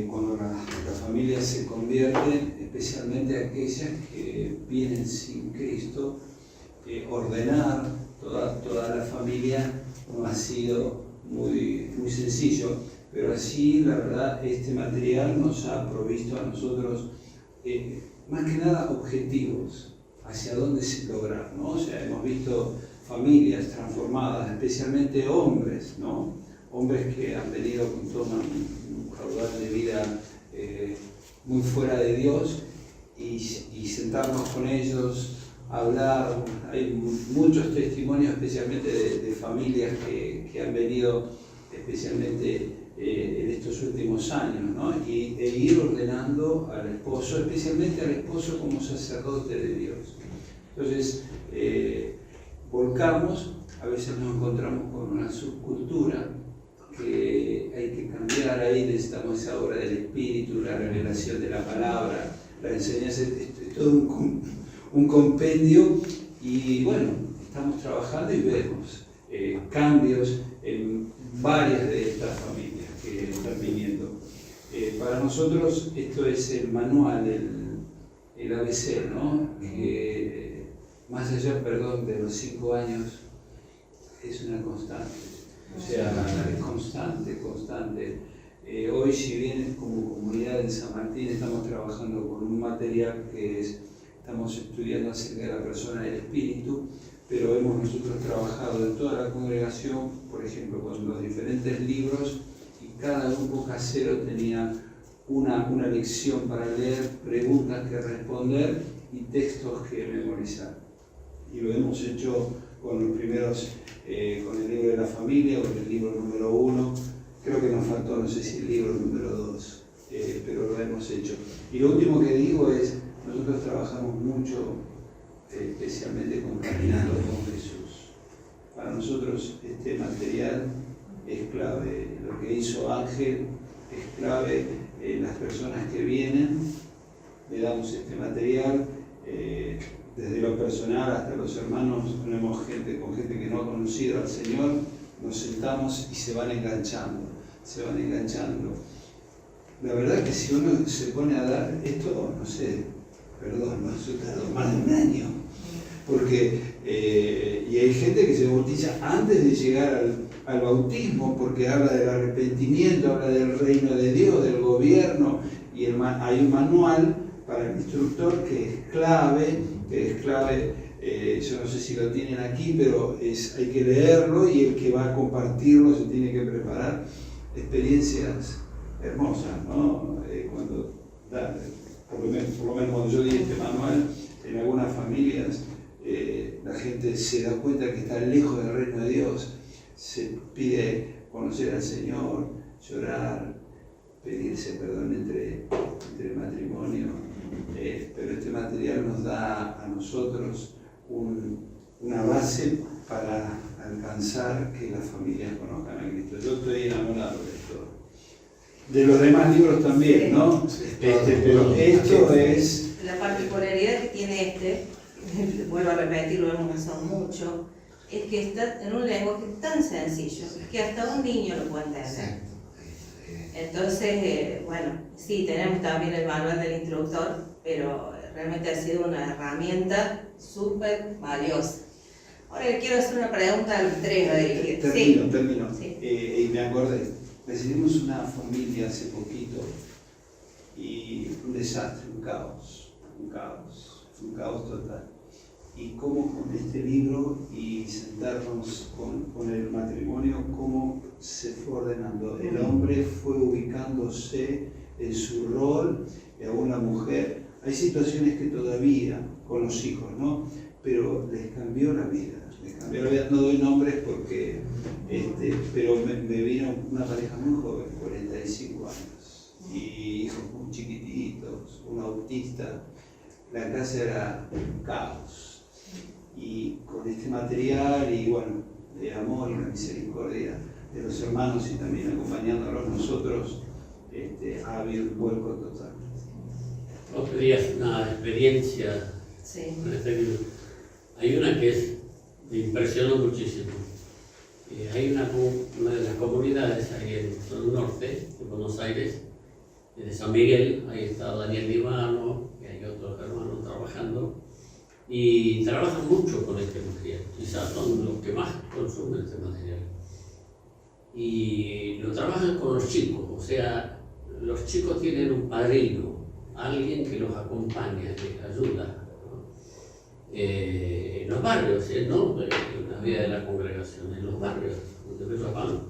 cuando la familia se convierte, especialmente aquellas que vienen sin Cristo, ordenar toda la familia no ha sido muy sencillo, pero así la verdad este material nos ha provisto a nosotros más que nada objetivos hacia dónde se lograr, ¿no? O sea, hemos visto familias transformadas, especialmente hombres, ¿no? Hombres que han venido con todo un caudal de vida muy fuera de Dios y sentarnos con ellos, hablar. Hay muchos testimonios, especialmente de familias que han venido especialmente en estos últimos años, ¿no? E ir ordenando al esposo, especialmente al esposo como sacerdote de Dios. Entonces, volcamos, a veces nos encontramos con una subcultura que hay que cambiar. Ahí necesitamos esa obra del Espíritu, la revelación de la palabra, la enseñanza, es todo un compendio, y bueno, estamos trabajando y vemos cambios en varias de estas familias que están viniendo. Para nosotros esto es el manual, el ABC, ¿no? Que más allá, de los 5 años, es una constante. O sea, es constante. Hoy, si bien como comunidad en San Martín estamos trabajando con un material que estamos estudiando acerca de la persona del espíritu, pero hemos nosotros trabajado en toda la congregación, por ejemplo, con los diferentes libros, y cada grupo casero tenía una lección para leer, preguntas que responder y textos que memorizar. Y lo hemos hecho con los primeros, con el libro de la familia, con el libro número 1, creo que nos faltó, no sé si el libro número 2, pero lo hemos hecho. Y lo último que digo es, nosotros trabajamos mucho, especialmente con Caminando con Jesús. nosotros este material es clave. Lo que hizo Ángel es clave. Las personas que vienen, le damos este material, desde lo personal hasta los hermanos, tenemos con gente que no ha conocido al Señor, nos sentamos y se van enganchando. La verdad que si uno se pone a dar esto, no sé, perdón, eso tardó más de un año. Porque, y hay gente que se bautiza antes de llegar al bautismo, porque habla del arrepentimiento, habla del reino de Dios, del gobierno, y hay un manual para el instructor que es clave, yo no sé si lo tienen aquí, pero hay que leerlo, y el que va a compartirlo se tiene que preparar. Experiencias hermosas, ¿no? Por lo menos cuando yo di este manual, en algunas familias la gente se da cuenta que está lejos del reino de Dios, se pide conocer al Señor, llorar, pedirse perdón entre matrimonio, pero este material nos da a nosotros una base para alcanzar que las familias conozcan a Cristo. Yo estoy enamorado de esto. De los demás libros también, ¿no? Pero esto es... La particularidad que tiene vuelvo a repetir, lo hemos usado mucho, es que está en un lenguaje tan sencillo que hasta un niño lo puede entender. Entonces, bueno, sí, tenemos también el manual del instructor, pero realmente ha sido una herramienta súper valiosa. Ahora le quiero hacer una pregunta a los tres, a dirigir. Termino. Sí. Y me acordé, recibimos una familia hace poquito y un desastre, un caos total. Y cómo con este libro y sentarnos con el matrimonio, cómo se fue ordenando. El hombre fue ubicándose en su rol, y aún la mujer. Hay situaciones que todavía, con los hijos, ¿no? Pero les cambió la vida. No doy nombres porque, pero me vino una pareja muy joven, 45 años, y hijos muy chiquititos, un autista. La casa era un caos. Y con este material y bueno, de amor y la misericordia de los hermanos y también acompañándolos nosotros, ha habido un vuelco total. Vos pedías una experiencia con este libro. Hay una que me impresionó muchísimo. Hay una de las comunidades ahí en el zona norte de Buenos Aires, de San Miguel. Ahí está Daniel Libano y hay otros hermanos trabajando. Y trabajan mucho con este material, quizás son los que más consumen este material. Y lo trabajan con los chicos, o sea, los chicos tienen un padrino, alguien que los acompaña, les ayuda, ¿no? En los barrios, no en la vida de la congregación, en los barrios donde van.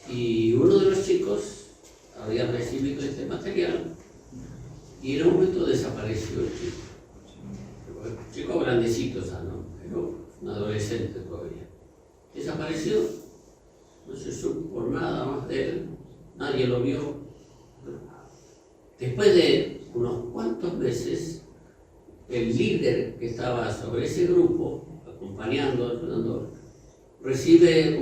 Y uno de los chicos había recibido este material y en un momento desapareció el chico grandecito, ¿no? Pero un adolescente todavía. Desapareció, no se supo nada más de él, nadie lo vio. Después de unos cuantos meses, el líder que estaba sobre ese grupo, acompañando, ayudando, recibe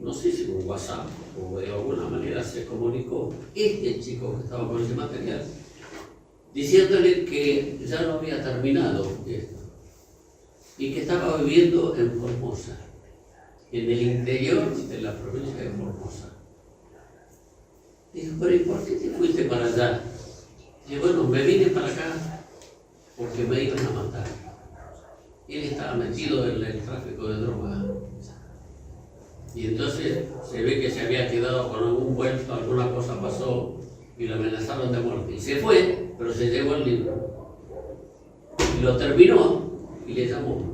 no sé si un WhatsApp o de alguna manera se comunicó este chico que estaba con ese material, diciéndole que ya no había terminado esto y que estaba viviendo en Formosa, en el interior de la provincia de Formosa. Dijo, pero ¿y por qué te fuiste para allá? Y bueno, me vine para acá porque me iban a matar. Él estaba metido en el tráfico de drogas. Y entonces se ve que se había quedado con algún vuelto, alguna cosa pasó y lo amenazaron de muerte. Y se fue, pero se llevó el libro. Y lo terminó y le llamó.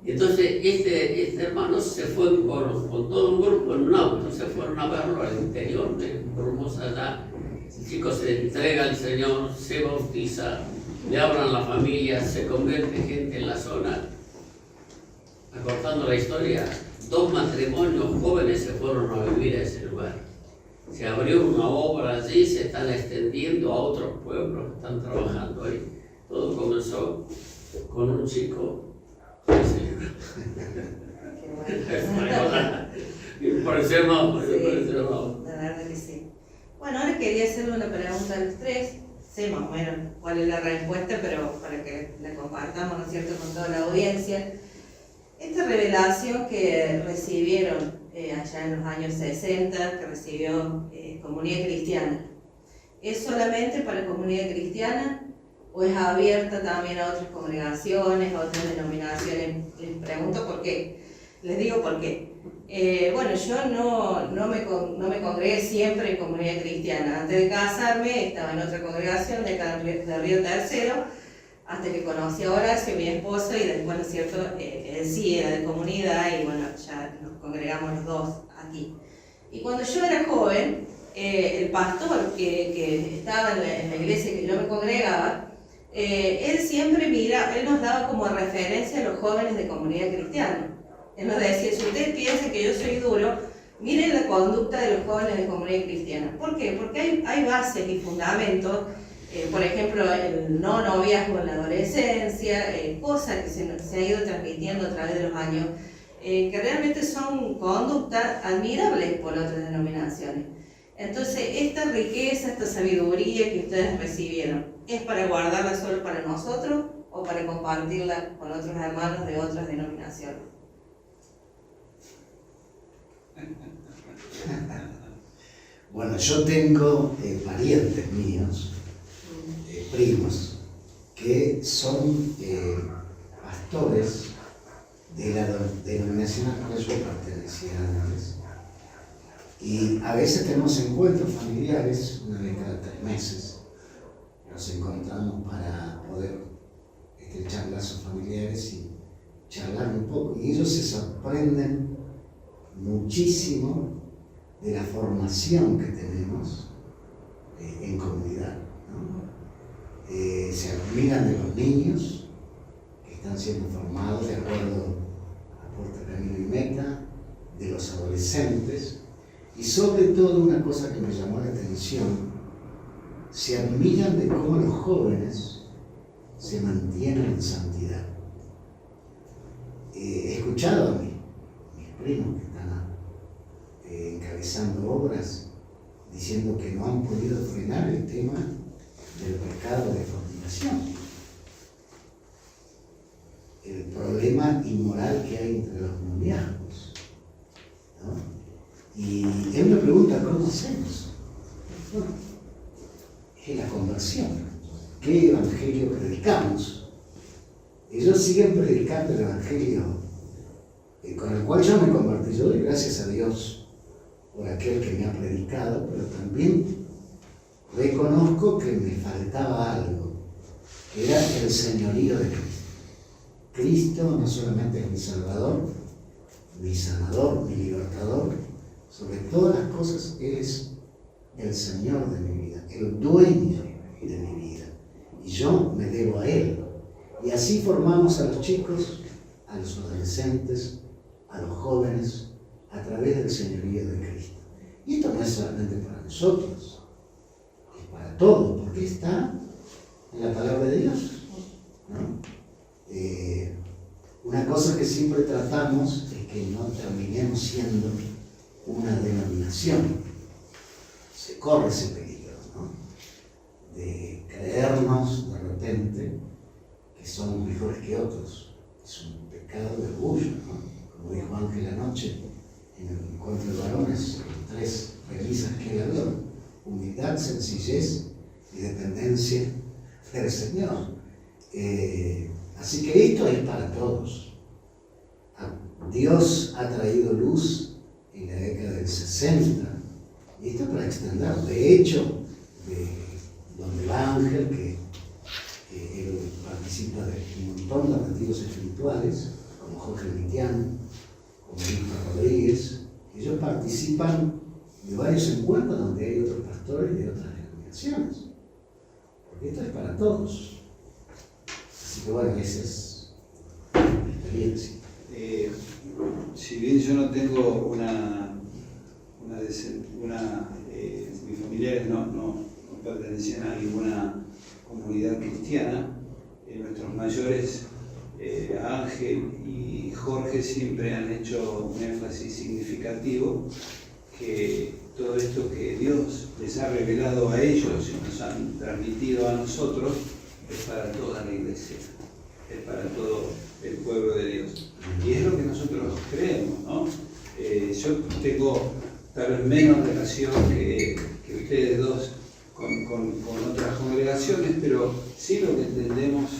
Y entonces este hermano se fue con todo un grupo en un auto, se fueron a verlo al interior de Formosa allá. El chico se entrega al Señor, se bautiza, le abran la familia, se convierte gente en la zona. Acortando la historia, 2 matrimonios jóvenes se fueron a vivir a ese lugar. Se abrió una obra allí, se están extendiendo a otros pueblos que están trabajando ahí. Todo comenzó con un chico Qué bueno. Parecer no, Sí, parecer no. la verdad que sí. Bueno, ahora quería hacerle una pregunta a los tres. Sé más o menos cuál es la respuesta, pero para que la compartamos, ¿no es cierto?, con toda la audiencia. Esta revelación que recibieron allá en los años 60, que recibió Comunidad Cristiana, ¿es solamente para Comunidad Cristiana o es abierta también a otras congregaciones, a otras denominaciones? Les pregunto por qué. Les digo por qué. Bueno, yo no me congregué siempre en Comunidad Cristiana. Antes de casarme estaba en otra congregación de acá de Río Tercero, hasta que conocí a Horacio, mi esposo, y después, ¿no es cierto?, él sí era de comunidad y bueno, ya nos congregamos los dos aquí. Y cuando yo era joven, el pastor que estaba en la iglesia que yo me congregaba, él siempre él nos daba como referencia a los jóvenes de Comunidad Cristiana. Él nos decía, si ustedes piensan que yo soy duro, miren la conducta de los jóvenes de Comunidad Cristiana. ¿Por qué? Porque hay bases y fundamentos, por ejemplo, el no noviazgo en la adolescencia, cosas que se ha ido transmitiendo a través de los años, que realmente son conductas admirables por otras denominaciones. Entonces, esta riqueza, esta sabiduría que ustedes recibieron, ¿es para guardarla solo para nosotros o para compartirla con otros hermanos de otras denominaciones? Bueno, yo tengo parientes míos, primos, que son pastores de la denominación a la cual yo pertenecía antes. Y a veces tenemos encuentros familiares, una vez cada 3 meses. Nos encontramos para poder estrechar lazos familiares y charlar un poco. Y ellos se sorprenden muchísimo de la formación que tenemos en comunidad, ¿no? Se admiran de los niños que están siendo formados de acuerdo a Puerto Camino y Meta, de los adolescentes, y sobre todo una cosa que me llamó la atención, se admiran de cómo los jóvenes se mantienen en santidad. He escuchado a mis primos que están encabezando obras diciendo que no han podido frenar el tema del pecado de fornicación, el problema inmoral que hay entre los noviazgos, ¿no? Y él me pregunta, ¿cómo hacemos? Bueno, es la conversión. ¿Qué evangelio predicamos? Ellos siguen predicando el evangelio con el cual yo me convertí. Yo doy gracias a Dios por aquel que me ha predicado, pero también reconozco que me faltaba algo, que era el señorío de Cristo. Cristo no solamente es mi Salvador, mi sanador, mi libertador, sobre todas las cosas Él es el Señor de mi vida, el dueño de mi vida, y yo me debo a Él. Y así formamos a los chicos, a los adolescentes, a los jóvenes, a través del señorío de Cristo. Y esto no es solamente para nosotros, es para todos, porque está en la palabra de Dios, ¿no? Una cosa que siempre tratamos es que no terminemos siendo una denominación. Se corre ese peligro, ¿no? De creernos de repente que somos mejores que otros. Es un pecado de orgullo, ¿no? Como dijo Ángel anoche en el encuentro de varones, 3 premisas que él habló: humildad, sencillez y dependencia del Señor. Así que esto es para todos. Dios ha traído luz en la década del 60 y esto para extender. De hecho, de donde va Ángel, que él participa de un montón de retiros espirituales, como Jorge Mitiano, como Víctor Rodríguez, ellos participan de varios encuentros donde hay otros pastores de otras denominaciones, porque esto es para todos. Así que bueno, esa es mi experiencia. Si bien yo no tengo mis familiares no pertenecían a ninguna comunidad cristiana, nuestros mayores Ángel y Jorge siempre han hecho un énfasis significativo que todo esto que Dios les ha revelado a ellos y nos han transmitido a nosotros es para toda la iglesia, es para todo el pueblo de Dios. Y es lo que nosotros creemos, ¿no? Yo tengo tal vez menos relación que ustedes dos con otras congregaciones, pero sí lo que entendemos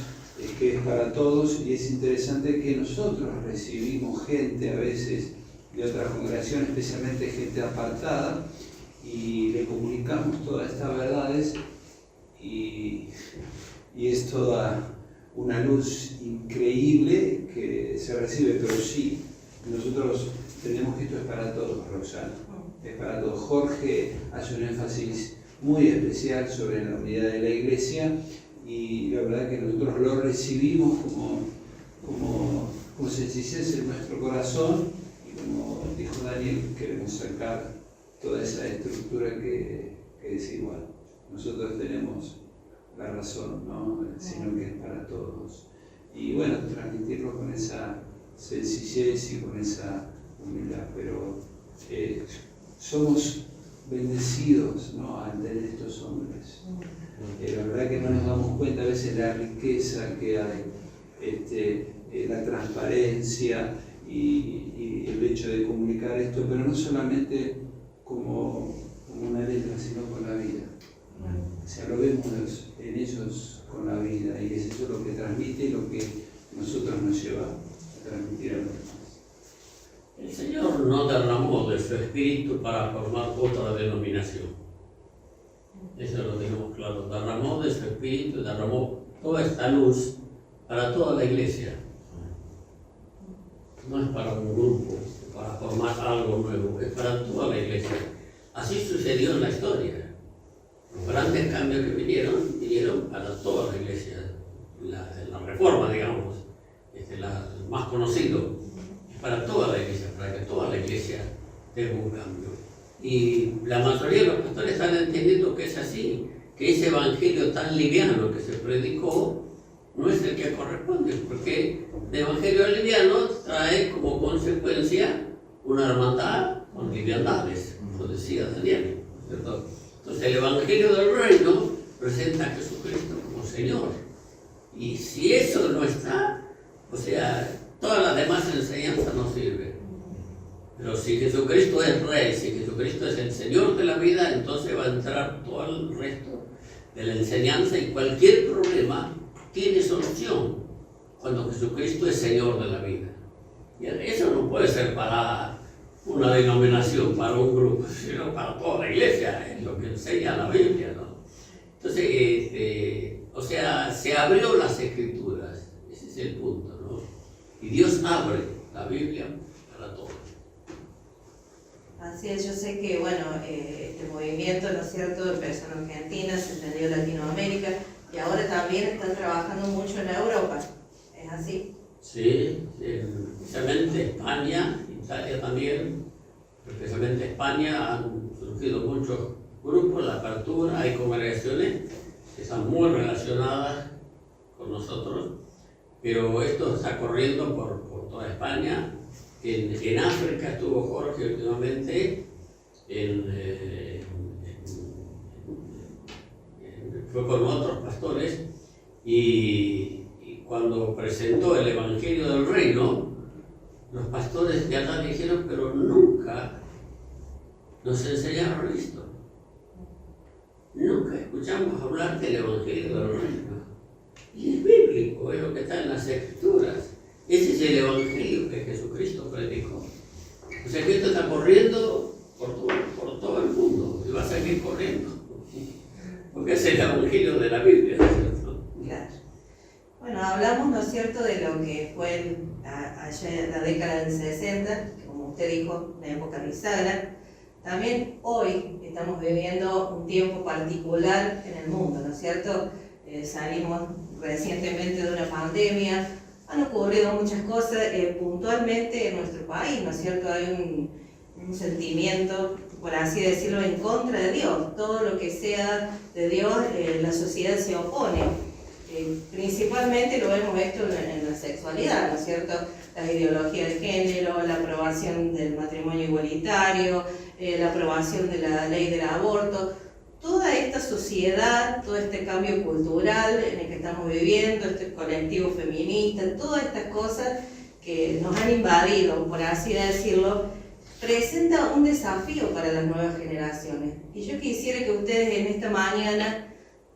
es que es para todos, y es interesante que nosotros recibimos gente a veces de otras congregaciones, especialmente gente apartada, y le comunicamos todas estas verdades, y es toda una luz increíble que se recibe, pero sí, nosotros tenemos que esto es para todos, Roxana, es para todos. Jorge hace un énfasis muy especial sobre la unidad de la iglesia, y la verdad que nosotros lo recibimos como sencillez en nuestro corazón, y como dijo Daniel, queremos sacar toda esa estructura que es igual. Nosotros tenemos la razón, ¿no? Sino que es para todos. Y bueno, transmitirlo con esa sencillez y con esa humildad, pero somos bendecidos, ¿no?, al tener estos hombres. La verdad que no nos damos cuenta a veces de la riqueza que hay, la transparencia y el hecho de comunicar esto, pero no solamente como una letra, sino con la vida. O sea, lo vemos en ellos con la vida, y es eso lo que transmite y lo que nosotros nos lleva a transmitir a los demás. El Señor no derramó de su espíritu para formar otra denominación. Eso lo tenemos claro. Derramó de su espíritu, derramó toda esta luz para toda la iglesia. No es para un grupo, para formar algo nuevo, es para toda la iglesia. Así sucedió en la historia. Los grandes cambios que vinieron para toda la iglesia. La reforma, digamos, el más conocido, es para toda la iglesia, para que toda la iglesia tenga un cambio. Y la mayoría de los pastores están entendiendo que es así, que ese evangelio tan liviano que se predicó no es el que corresponde, porque el evangelio liviano trae como consecuencia una hermandad con liviandades, como decía Daniel, ¿cierto? Entonces el evangelio del reino presenta a Jesucristo como Señor, y si eso no está, o sea, todas las demás enseñanzas no sirven. Pero si Jesucristo es Rey, si Jesucristo es el Señor de la vida, entonces va a entrar todo el resto de la enseñanza, y cualquier problema tiene solución cuando Jesucristo es Señor de la vida. Y eso no puede ser para una denominación, para un grupo, sino para toda la iglesia, es lo que enseña la Biblia, ¿no? Entonces, o sea, se abrió las Escrituras, ese es el punto, ¿no? Y Dios abre la Biblia para todos. Así es, yo sé que, bueno, este movimiento, ¿no es cierto?, empezó en Argentina, se extendió a Latinoamérica, y ahora también están trabajando mucho en Europa, ¿es así? Sí, especialmente España, Italia también, especialmente España, han surgido muchos grupos, la apertura, hay congregaciones que están muy relacionadas con nosotros, pero esto está corriendo por toda España. En África estuvo Jorge últimamente, fue con otros pastores, y cuando presentó el Evangelio del Reino, los pastores de allá dijeron, pero nunca nos enseñaron esto. Nunca escuchamos hablar del Evangelio del Reino. Y es bíblico, es lo que está en las Escrituras. Ese es el Evangelio que Jesucristo predicó. O sea que esto está corriendo por todo el mundo, y va a seguir corriendo. Porque es el Evangelio de la Biblia, ¿cierto? Claro. Bueno, hablamos, ¿no es cierto?, de lo que fue allá en la década del 60, como usted dijo, una época bisagra. También hoy estamos viviendo un tiempo particular en el mundo, ¿no es cierto? Salimos recientemente de una pandemia, han ocurrido muchas cosas puntualmente en nuestro país, ¿no es cierto? Hay un sentimiento, por así decirlo, en contra de Dios. Todo lo que sea de Dios, la sociedad se opone. Principalmente lo vemos esto en la sexualidad, ¿no es cierto? La ideología de género, la aprobación del matrimonio igualitario, la aprobación de la ley del aborto. Toda esta sociedad, todo este cambio cultural en el que estamos viviendo, este colectivo feminista, todas estas cosas que nos han invadido, por así decirlo, presenta un desafío para las nuevas generaciones. Y yo quisiera que ustedes en esta mañana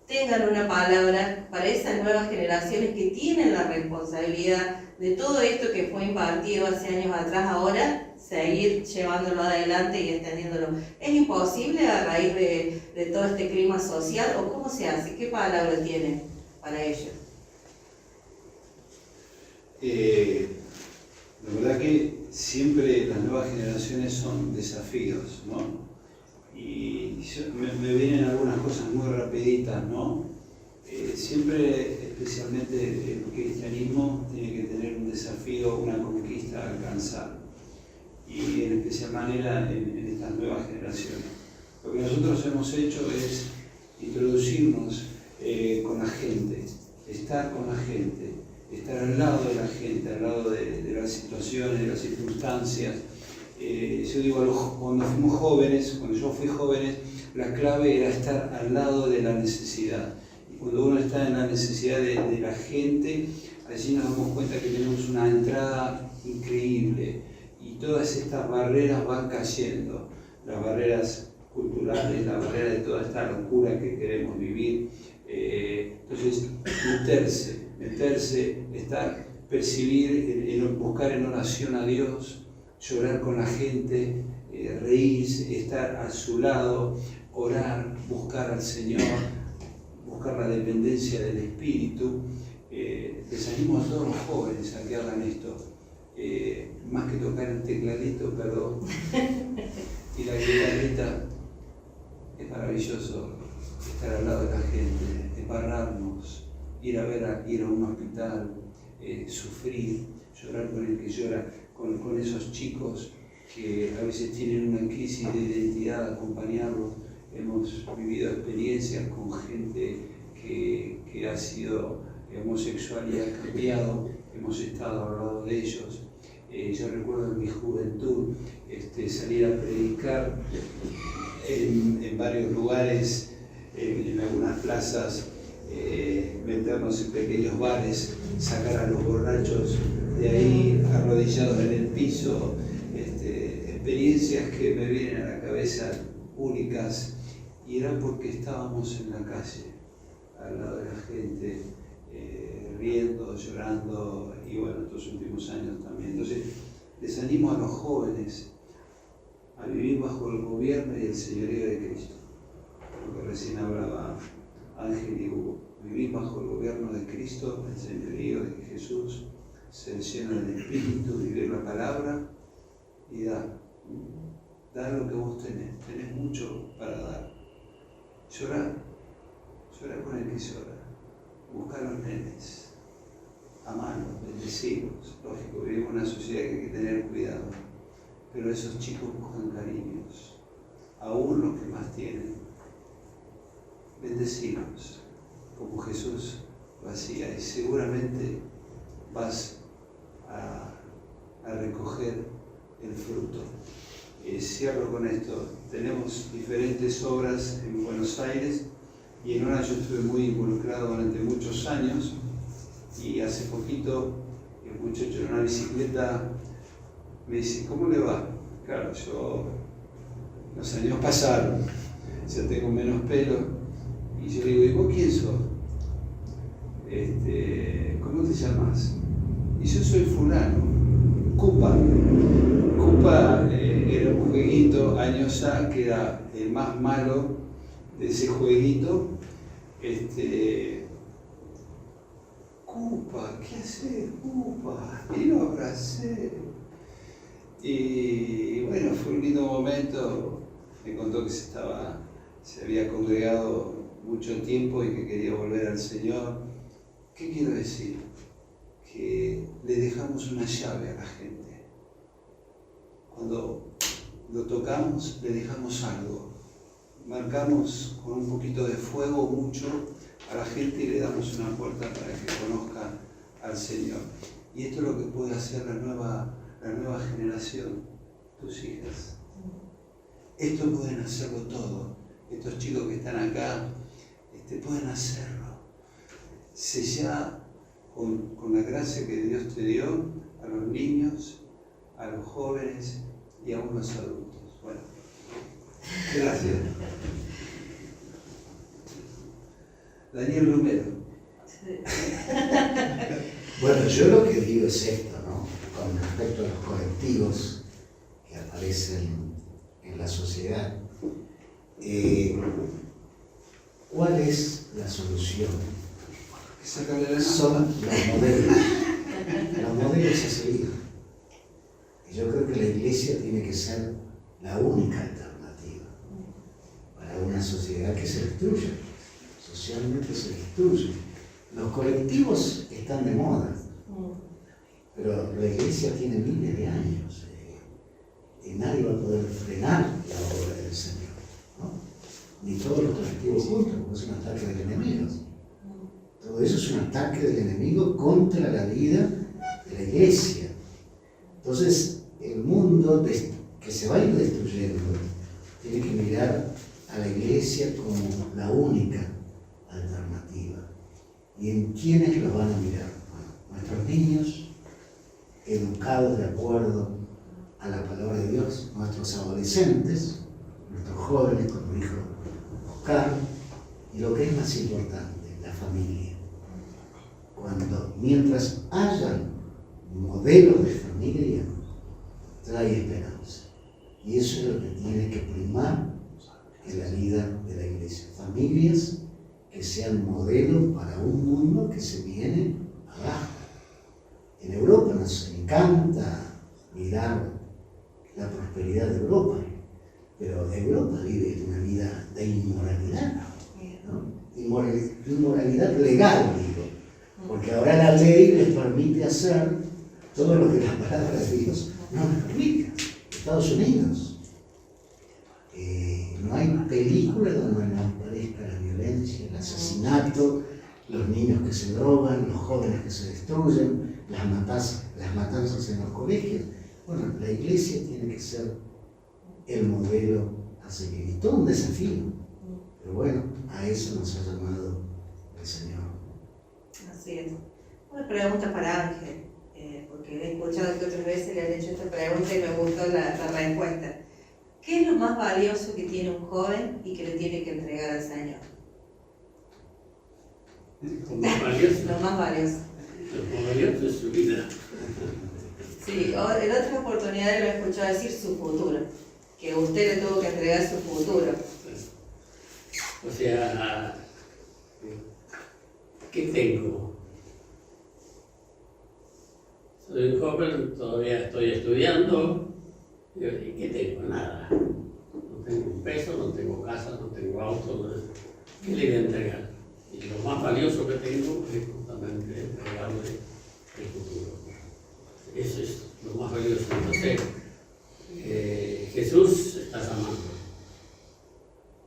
tengan una palabra para esas nuevas generaciones que tienen la responsabilidad de todo esto que fue impartido hace años atrás, ahora seguir llevándolo adelante y extendiéndolo. ¿Es imposible a raíz de todo este clima social o cómo se hace? ¿Qué palabra tienen para ello? La verdad que siempre las nuevas generaciones son desafíos, ¿no? Y me vienen algunas cosas muy rapiditas, ¿no? Siempre, especialmente el cristianismo, tiene que tener un desafío, una conquista a alcanzar. Y en especial manera en estas nuevas generaciones. Lo que nosotros hemos hecho es introducirnos con la gente, estar con la gente, estar al lado de la gente, al lado de las situaciones, de las circunstancias. Yo digo, cuando fuimos jóvenes, cuando yo fui joven, la clave era estar al lado de la necesidad. Y cuando uno está en la necesidad de la gente, allí nos damos cuenta que tenemos una entrada increíble. Y todas estas barreras van cayendo, las barreras culturales, la barrera de toda esta locura que queremos vivir. Entonces, meterse, estar, percibir, buscar en oración a Dios, llorar con la gente, reírse, estar a su lado, orar, buscar al Señor, buscar la dependencia del Espíritu. Les animo a todos los jóvenes a que hagan esto. Más que tocar el tecladito, perdón, y la guitarrita, es maravilloso estar al lado de la gente, embarrarnos, ir a un hospital, sufrir, llorar con el que llora, con esos chicos que a veces tienen una crisis de identidad, acompañarlos. Hemos vivido experiencias con gente que ha sido homosexual y ha cambiado, hemos estado al lado de ellos. Yo recuerdo en mi juventud salir a predicar en varios lugares, en algunas plazas, meternos en pequeños bares, sacar a los borrachos de ahí arrodillados en el piso, experiencias que me vienen a la cabeza únicas, y era porque estábamos en la calle, al lado de la gente, riendo, llorando, y bueno, estos últimos años también. Entonces, les animo a los jóvenes a vivir bajo el gobierno y el señorío de Cristo, lo que recién hablaba Ángel y Hugo. Vivir bajo el gobierno de Cristo, el señorío de Jesús, ser lleno del Espíritu, vivir la palabra y dar lo que vos tenés mucho para dar. Llorar con el que llora, buscar a los nenes, amarlos, bendecirlos. Lógico, vivimos en una sociedad que hay que tener cuidado, pero esos chicos buscan cariños, aún los que más tienen. Bendecirlos, como Jesús lo hacía, y seguramente vas a recoger el fruto. Cierro con esto. Tenemos diferentes obras en Buenos Aires, y en una yo estuve muy involucrado durante muchos años, y hace poquito el muchacho en una bicicleta me dice, ¿cómo le va? Claro, los años pasaron, ya tengo menos pelo, y yo le digo, ¿y vos quién sos? ¿Cómo te llamas? Y yo soy fulano, Cupa. Cupa era un jueguito años A, que era el más malo de ese jueguito. Cupa, ¿qué haces, Cupa? Y lo abracé. Y bueno, fue un lindo momento. Me contó que se había congregado mucho tiempo y que quería volver al Señor. ¿Qué quiero decir? Que le dejamos una llave a la gente. Cuando lo tocamos, le dejamos algo. marcamos con un poquito de fuego mucho a la gente y le damos una puerta para que conozca al Señor. Y esto es lo que puede hacer la nueva generación, tus hijas. Esto pueden hacerlo todo. Estos chicos que están acá pueden hacerlo. Sellar con la gracia que Dios te dio a los niños, a los jóvenes y a los adultos. Bueno, gracias. Daniel Romero. Bueno, yo lo que digo es esto, ¿no? Con respecto a los colectivos que aparecen en la sociedad. ¿Cuál es la solución? Son los modelos a seguir. Y yo creo que la iglesia tiene que ser la única alternativa para una sociedad que se destruye. Socialmente se destruye. Los colectivos están de moda, pero la iglesia tiene miles de años y nadie va a poder frenar la obra del Señor, ¿no? Ni todos los colectivos juntos, porque es un ataque del enemigo. Todo eso es un ataque del enemigo contra la vida de la iglesia. Entonces, el mundo que se va a ir destruyendo tiene que mirar a la iglesia como la única alternativa. ¿Y en quiénes los van a mirar? Bueno, nuestros niños, educados de acuerdo a la palabra de Dios, nuestros adolescentes, nuestros jóvenes, como dijo Oscar, y lo que es más importante, la familia. Mientras hayan modelos de familia, trae esperanza. Y eso es lo que tiene que primar en la vida de la iglesia. Familias que sean modelos para un mundo que se viene abajo. En Europa nos encanta mirar la prosperidad de Europa, pero Europa vive una vida de inmoralidad, ¿no? Inmoralidad legal, digo, porque ahora la ley les permite hacer todo lo que la palabra de Dios no les permite. Estados Unidos. No hay película donde no aparezca la violencia, el asesinato, los niños que se drogan, los jóvenes que se destruyen, las matanzas en los colegios. Bueno, la iglesia tiene que ser el modelo a seguir. Y todo un desafío. Pero bueno, a eso nos ha llamado el Señor. Así es. Una pregunta para Ángel, porque he escuchado que otras veces le han hecho esta pregunta y me gustó la respuesta. ¿Qué es lo más valioso que tiene un joven y que le tiene que entregar al Señor? ¿Lo más valioso? Lo más valioso. Lo más valioso es su vida. Sí, en otras oportunidades lo he escuchado decir su futuro, que usted le tuvo que entregar su futuro. O sea, ¿qué tengo? Soy un joven, todavía estoy estudiando. ¿Y qué tengo? Nada. No tengo un peso, no tengo casa, no tengo auto. ¿No? ¿Qué le voy a entregar? Y lo más valioso que tengo es justamente entregarle el futuro. Eso es lo más valioso. Entonces, Jesús está llamando.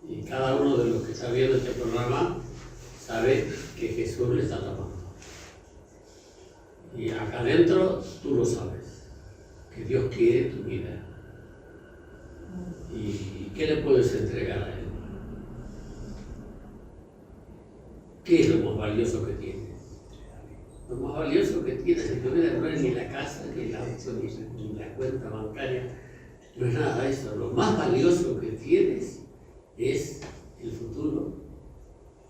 Y cada uno de los que está viendo este programa sabe que Jesús le está llamando. Y acá adentro tú lo sabes, que Dios quiere tu vida. ¿Y qué le puedes entregar a Él? ¿Qué es lo más valioso que tienes? Lo más valioso que tienes en tu vida no es ni la casa, ni el auto, ni la cuenta bancaria, no es nada de eso. Lo más valioso que tienes es el futuro,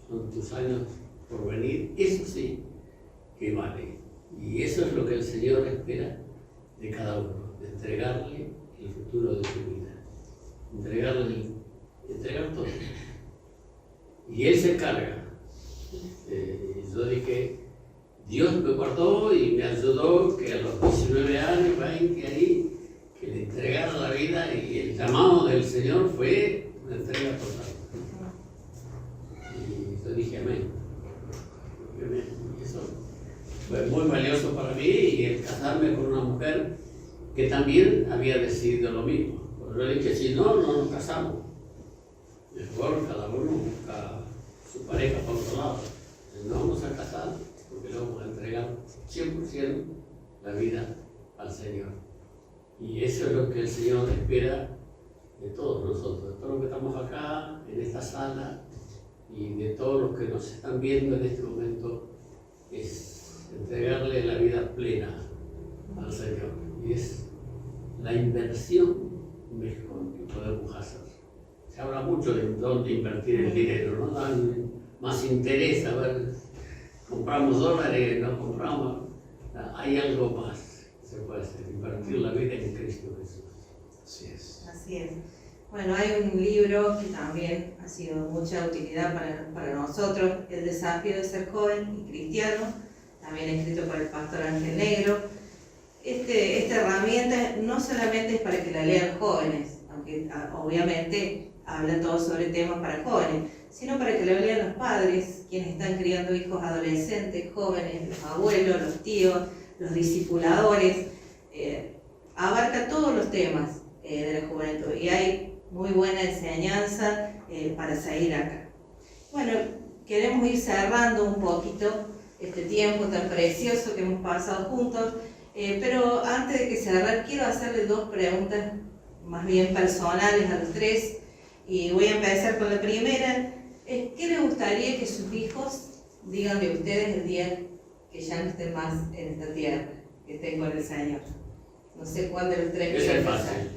son tus años por venir, eso sí que vale. Y eso es lo que el Señor espera de cada uno, de entregarle el futuro de su vida, entregar todo. Y Él se encarga. Yo dije, Dios me guardó y me ayudó que a los 19 años, 20 ahí, que le entregara la vida y el llamado del Señor fue una entrega total. Y yo dije amén. Y eso fue muy valioso para mí y el casarme con una mujer que también había decidido lo mismo. Pero yo dije, si no, no nos casamos. Mejor cada uno busca su pareja por otro lado. No vamos a casar porque le vamos a entregar 100% la vida al Señor. Y eso es lo que el Señor espera de todos nosotros, de todos los que estamos acá, en esta sala, y de todos los que nos están viendo en este momento, es entregarle la vida plena al Señor. Y es la inversión mejor que podemos hacer. Se habla mucho de dónde invertir el dinero, ¿no? Dan más interés, a ver, compramos dólares, no compramos. Hay algo más que se puede hacer, invertir la vida en Cristo Jesús. Así es. Así es. Bueno, hay un libro que también ha sido de mucha utilidad para nosotros, El desafío de ser joven y cristiano, también escrito por el pastor Ángel Negro. Esta herramienta no solamente es para que la lean jóvenes, aunque obviamente habla todo sobre temas para jóvenes, sino para que la lean los padres, quienes están criando hijos adolescentes, jóvenes, los abuelos, los tíos, los discipuladores. Abarca todos los temas de la juventud y hay muy buena enseñanza para seguir acá. Bueno, queremos ir cerrando un poquito este tiempo tan precioso que hemos pasado juntos, pero antes de que cerrar quiero hacerles dos preguntas más bien personales a los tres y voy a empezar con la primera. ¿Qué les gustaría que sus hijos digan de ustedes el día que ya no estén más en esta tierra, que estén con el Señor? No sé cuál de los tres quiere empezar. Fácil.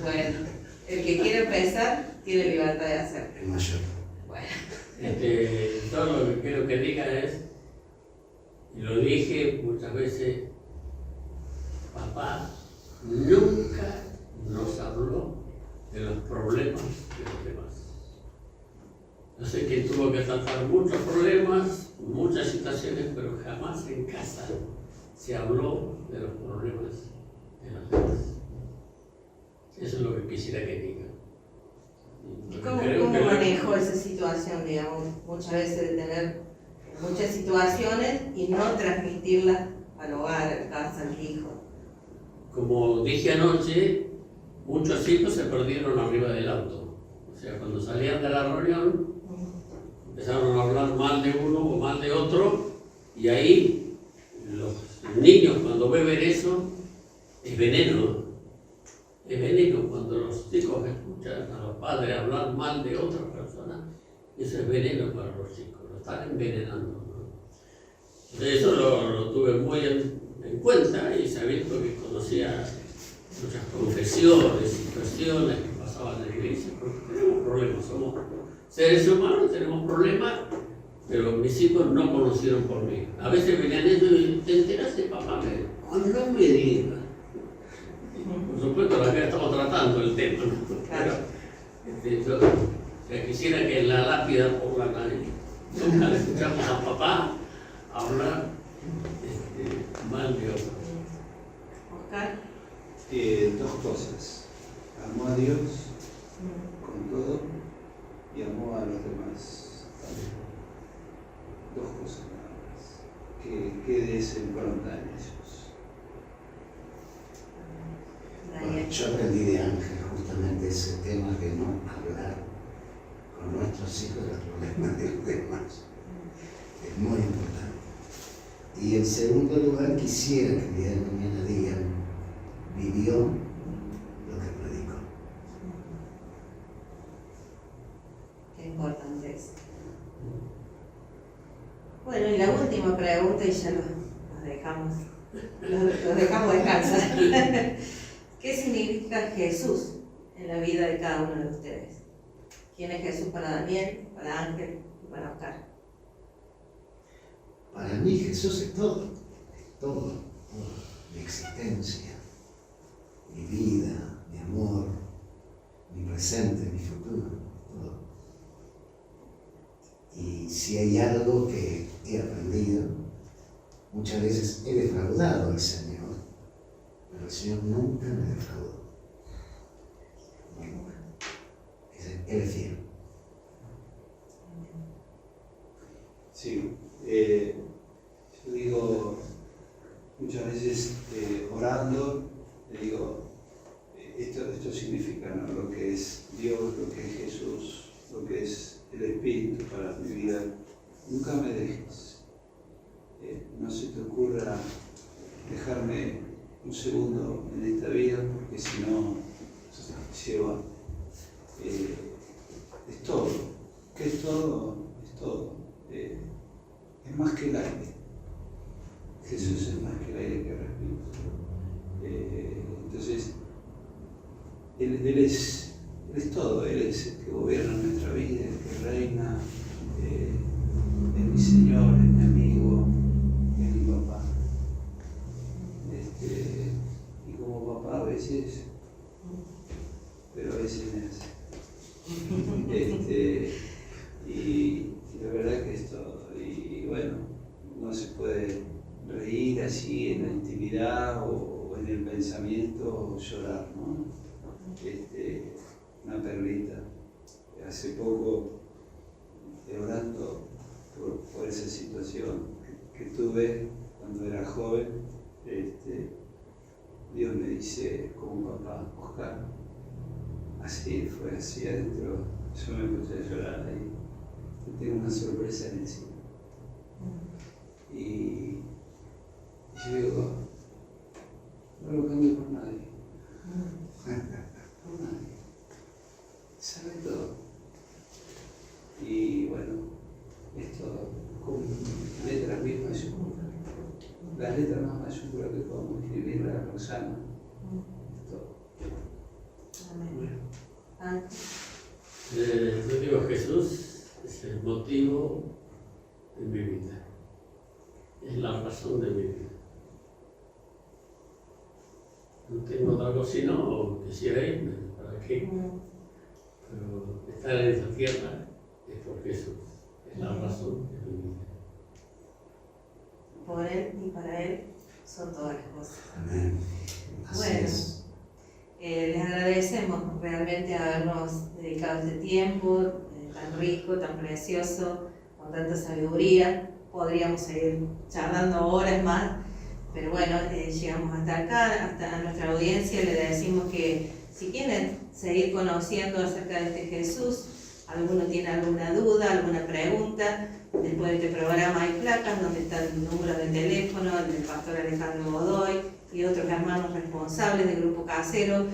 Bueno, el que quiere empezar tiene libertad de hacerlo. El mayor. Bueno. Todo lo que quiero que digan es, y lo dije muchas veces, papá nunca nos habló de los problemas de los demás. Yo sé que tuvo que tratar muchos problemas, muchas situaciones, pero jamás en casa se habló de los problemas de los demás. Eso es lo que quisiera que digan. ¿Cómo manejó esa situación, digamos, muchas veces de tener muchas situaciones y no transmitirlas al hogar, a la casa, al hijo? Como dije anoche, muchos hijos se perdieron arriba del auto. O sea, cuando salían de la reunión, empezaron a hablar mal de uno o mal de otro, y ahí los niños cuando beben eso, es veneno. Es veneno cuando los chicos escuchan a los padres hablar mal de otras personas, eso es veneno para los chicos, lo están envenenando, ¿no? Eso lo tuve muy en cuenta y sabiendo que conocía muchas confesiones, situaciones que pasaban en la iglesia, porque tenemos problemas, somos seres humanos, tenemos problemas, pero mis hijos no conocieron por mí. A veces venían ellos y te enteraste, papá, no me digas. Por supuesto, acá estamos tratando el tema, ¿no? Pero yo quisiera que en la lápida pongan ahí. Nunca le escuchamos a papá hablar mal de otro. Oscar. Dos cosas. Amó a Dios con todo y amó a los demás también. Dos cosas nada más. Que quede esa impronta en ellos. Bueno, yo aprendí de Ángel justamente ese tema de no hablar con nuestros hijos de los problemas de los demás. Es muy importante. Y en segundo lugar, quisiera que el día de mañana digan, vivió lo que predicó. Qué importante es. Bueno, y la última pregunta, y ya los dejamos descansar. ¿Qué significa Jesús en la vida de cada uno de ustedes? ¿Quién es Jesús para Daniel, para Ángel y para Oscar? Para mí Jesús es todo, mi existencia, mi vida, mi amor, mi presente, mi futuro, todo. Y si hay algo que he aprendido, muchas veces he defraudado al Señor, pero el Señor nunca me defraudó. Nunca. Él es fiel. Sí, yo digo, muchas veces orando, le digo, esto significa, ¿no?, lo que es Dios, lo que es Jesús, lo que es el Espíritu para mi vida, nunca me dejes. No se te ocurra dejarme un segundo en esta vida, porque si no, se va. Es todo. ¿Qué es todo? Es todo. Es más que el aire. Jesús es más que el aire que respiro. Entonces, Él es todo. Él es el que gobierna nuestra vida, el que reina. Es mi Señor, es mi amigo, es mi papá. Y como papá a veces, pero a veces me hace. Y la verdad que es todo. Y bueno, no se puede reír así en la intimidad o en el pensamiento o llorar, ¿no? Una perlita. Hace poco, orando por esa situación que tuve cuando era joven, Dios me dice como papá, Oscar, así fue, así adentro, yo me puse a llorar ahí, te tengo una sorpresa en encima. Y yo digo, no lo cambio por nadie, por nadie, sabe todo. Y bueno, esto con letras bien mayúsculas, las letras más mayúsculas que podemos escribir, la Rosana, todo. Amén. Yo digo, Jesús es el motivo de mi vida, es la razón de mi vida. No tengo otra cosa sino quisiera irme, ¿para qué? Pero estar en esta tierra es por Jesús, es la razón de mi vida. Por Él y para Él son todas las cosas. Amén. Así Bueno. es. Les agradecemos realmente habernos dedicado este tiempo tan rico, tan precioso, con tanta sabiduría. Podríamos seguir charlando horas más, pero bueno, llegamos hasta acá, hasta nuestra audiencia. Le decimos que si quieren seguir conociendo acerca de este Jesús, alguno tiene alguna duda, alguna pregunta, después de este programa hay placas donde está el número de teléfono del pastor Alejandro Godoy y otros hermanos responsables del grupo casero.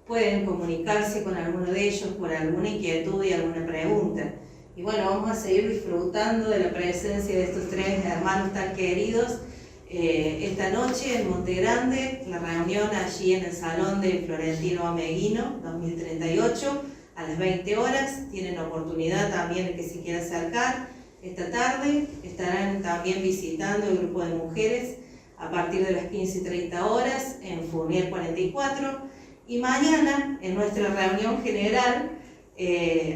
Pueden comunicarse con alguno de ellos por alguna inquietud y alguna pregunta. Y bueno, vamos a seguir disfrutando de la presencia de estos tres hermanos tan queridos. Esta noche en Monte Grande, la reunión allí en el Salón de Florentino Ameguino, 2038, a las 20 horas. Tienen oportunidad también de que se quiera acercar. Esta tarde estarán también visitando el grupo de mujeres a partir de las 15:30 horas en Fournier 44. Y mañana, en nuestra reunión general,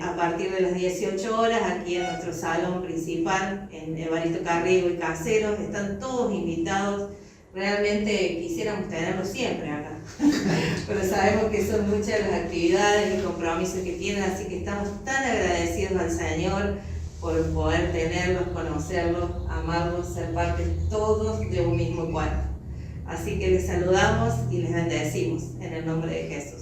a partir de las 18 horas, aquí en nuestro salón principal, en Evaristo Carriego y Caseros, están todos invitados. Realmente quisiéramos tenerlos siempre acá, pero sabemos que son muchas las actividades y compromisos que tienen, así que estamos tan agradecidos al Señor por poder tenerlos, conocerlos, amarlos, ser parte todos de un mismo cuerpo. Así que les saludamos y les bendecimos en el nombre de Jesús.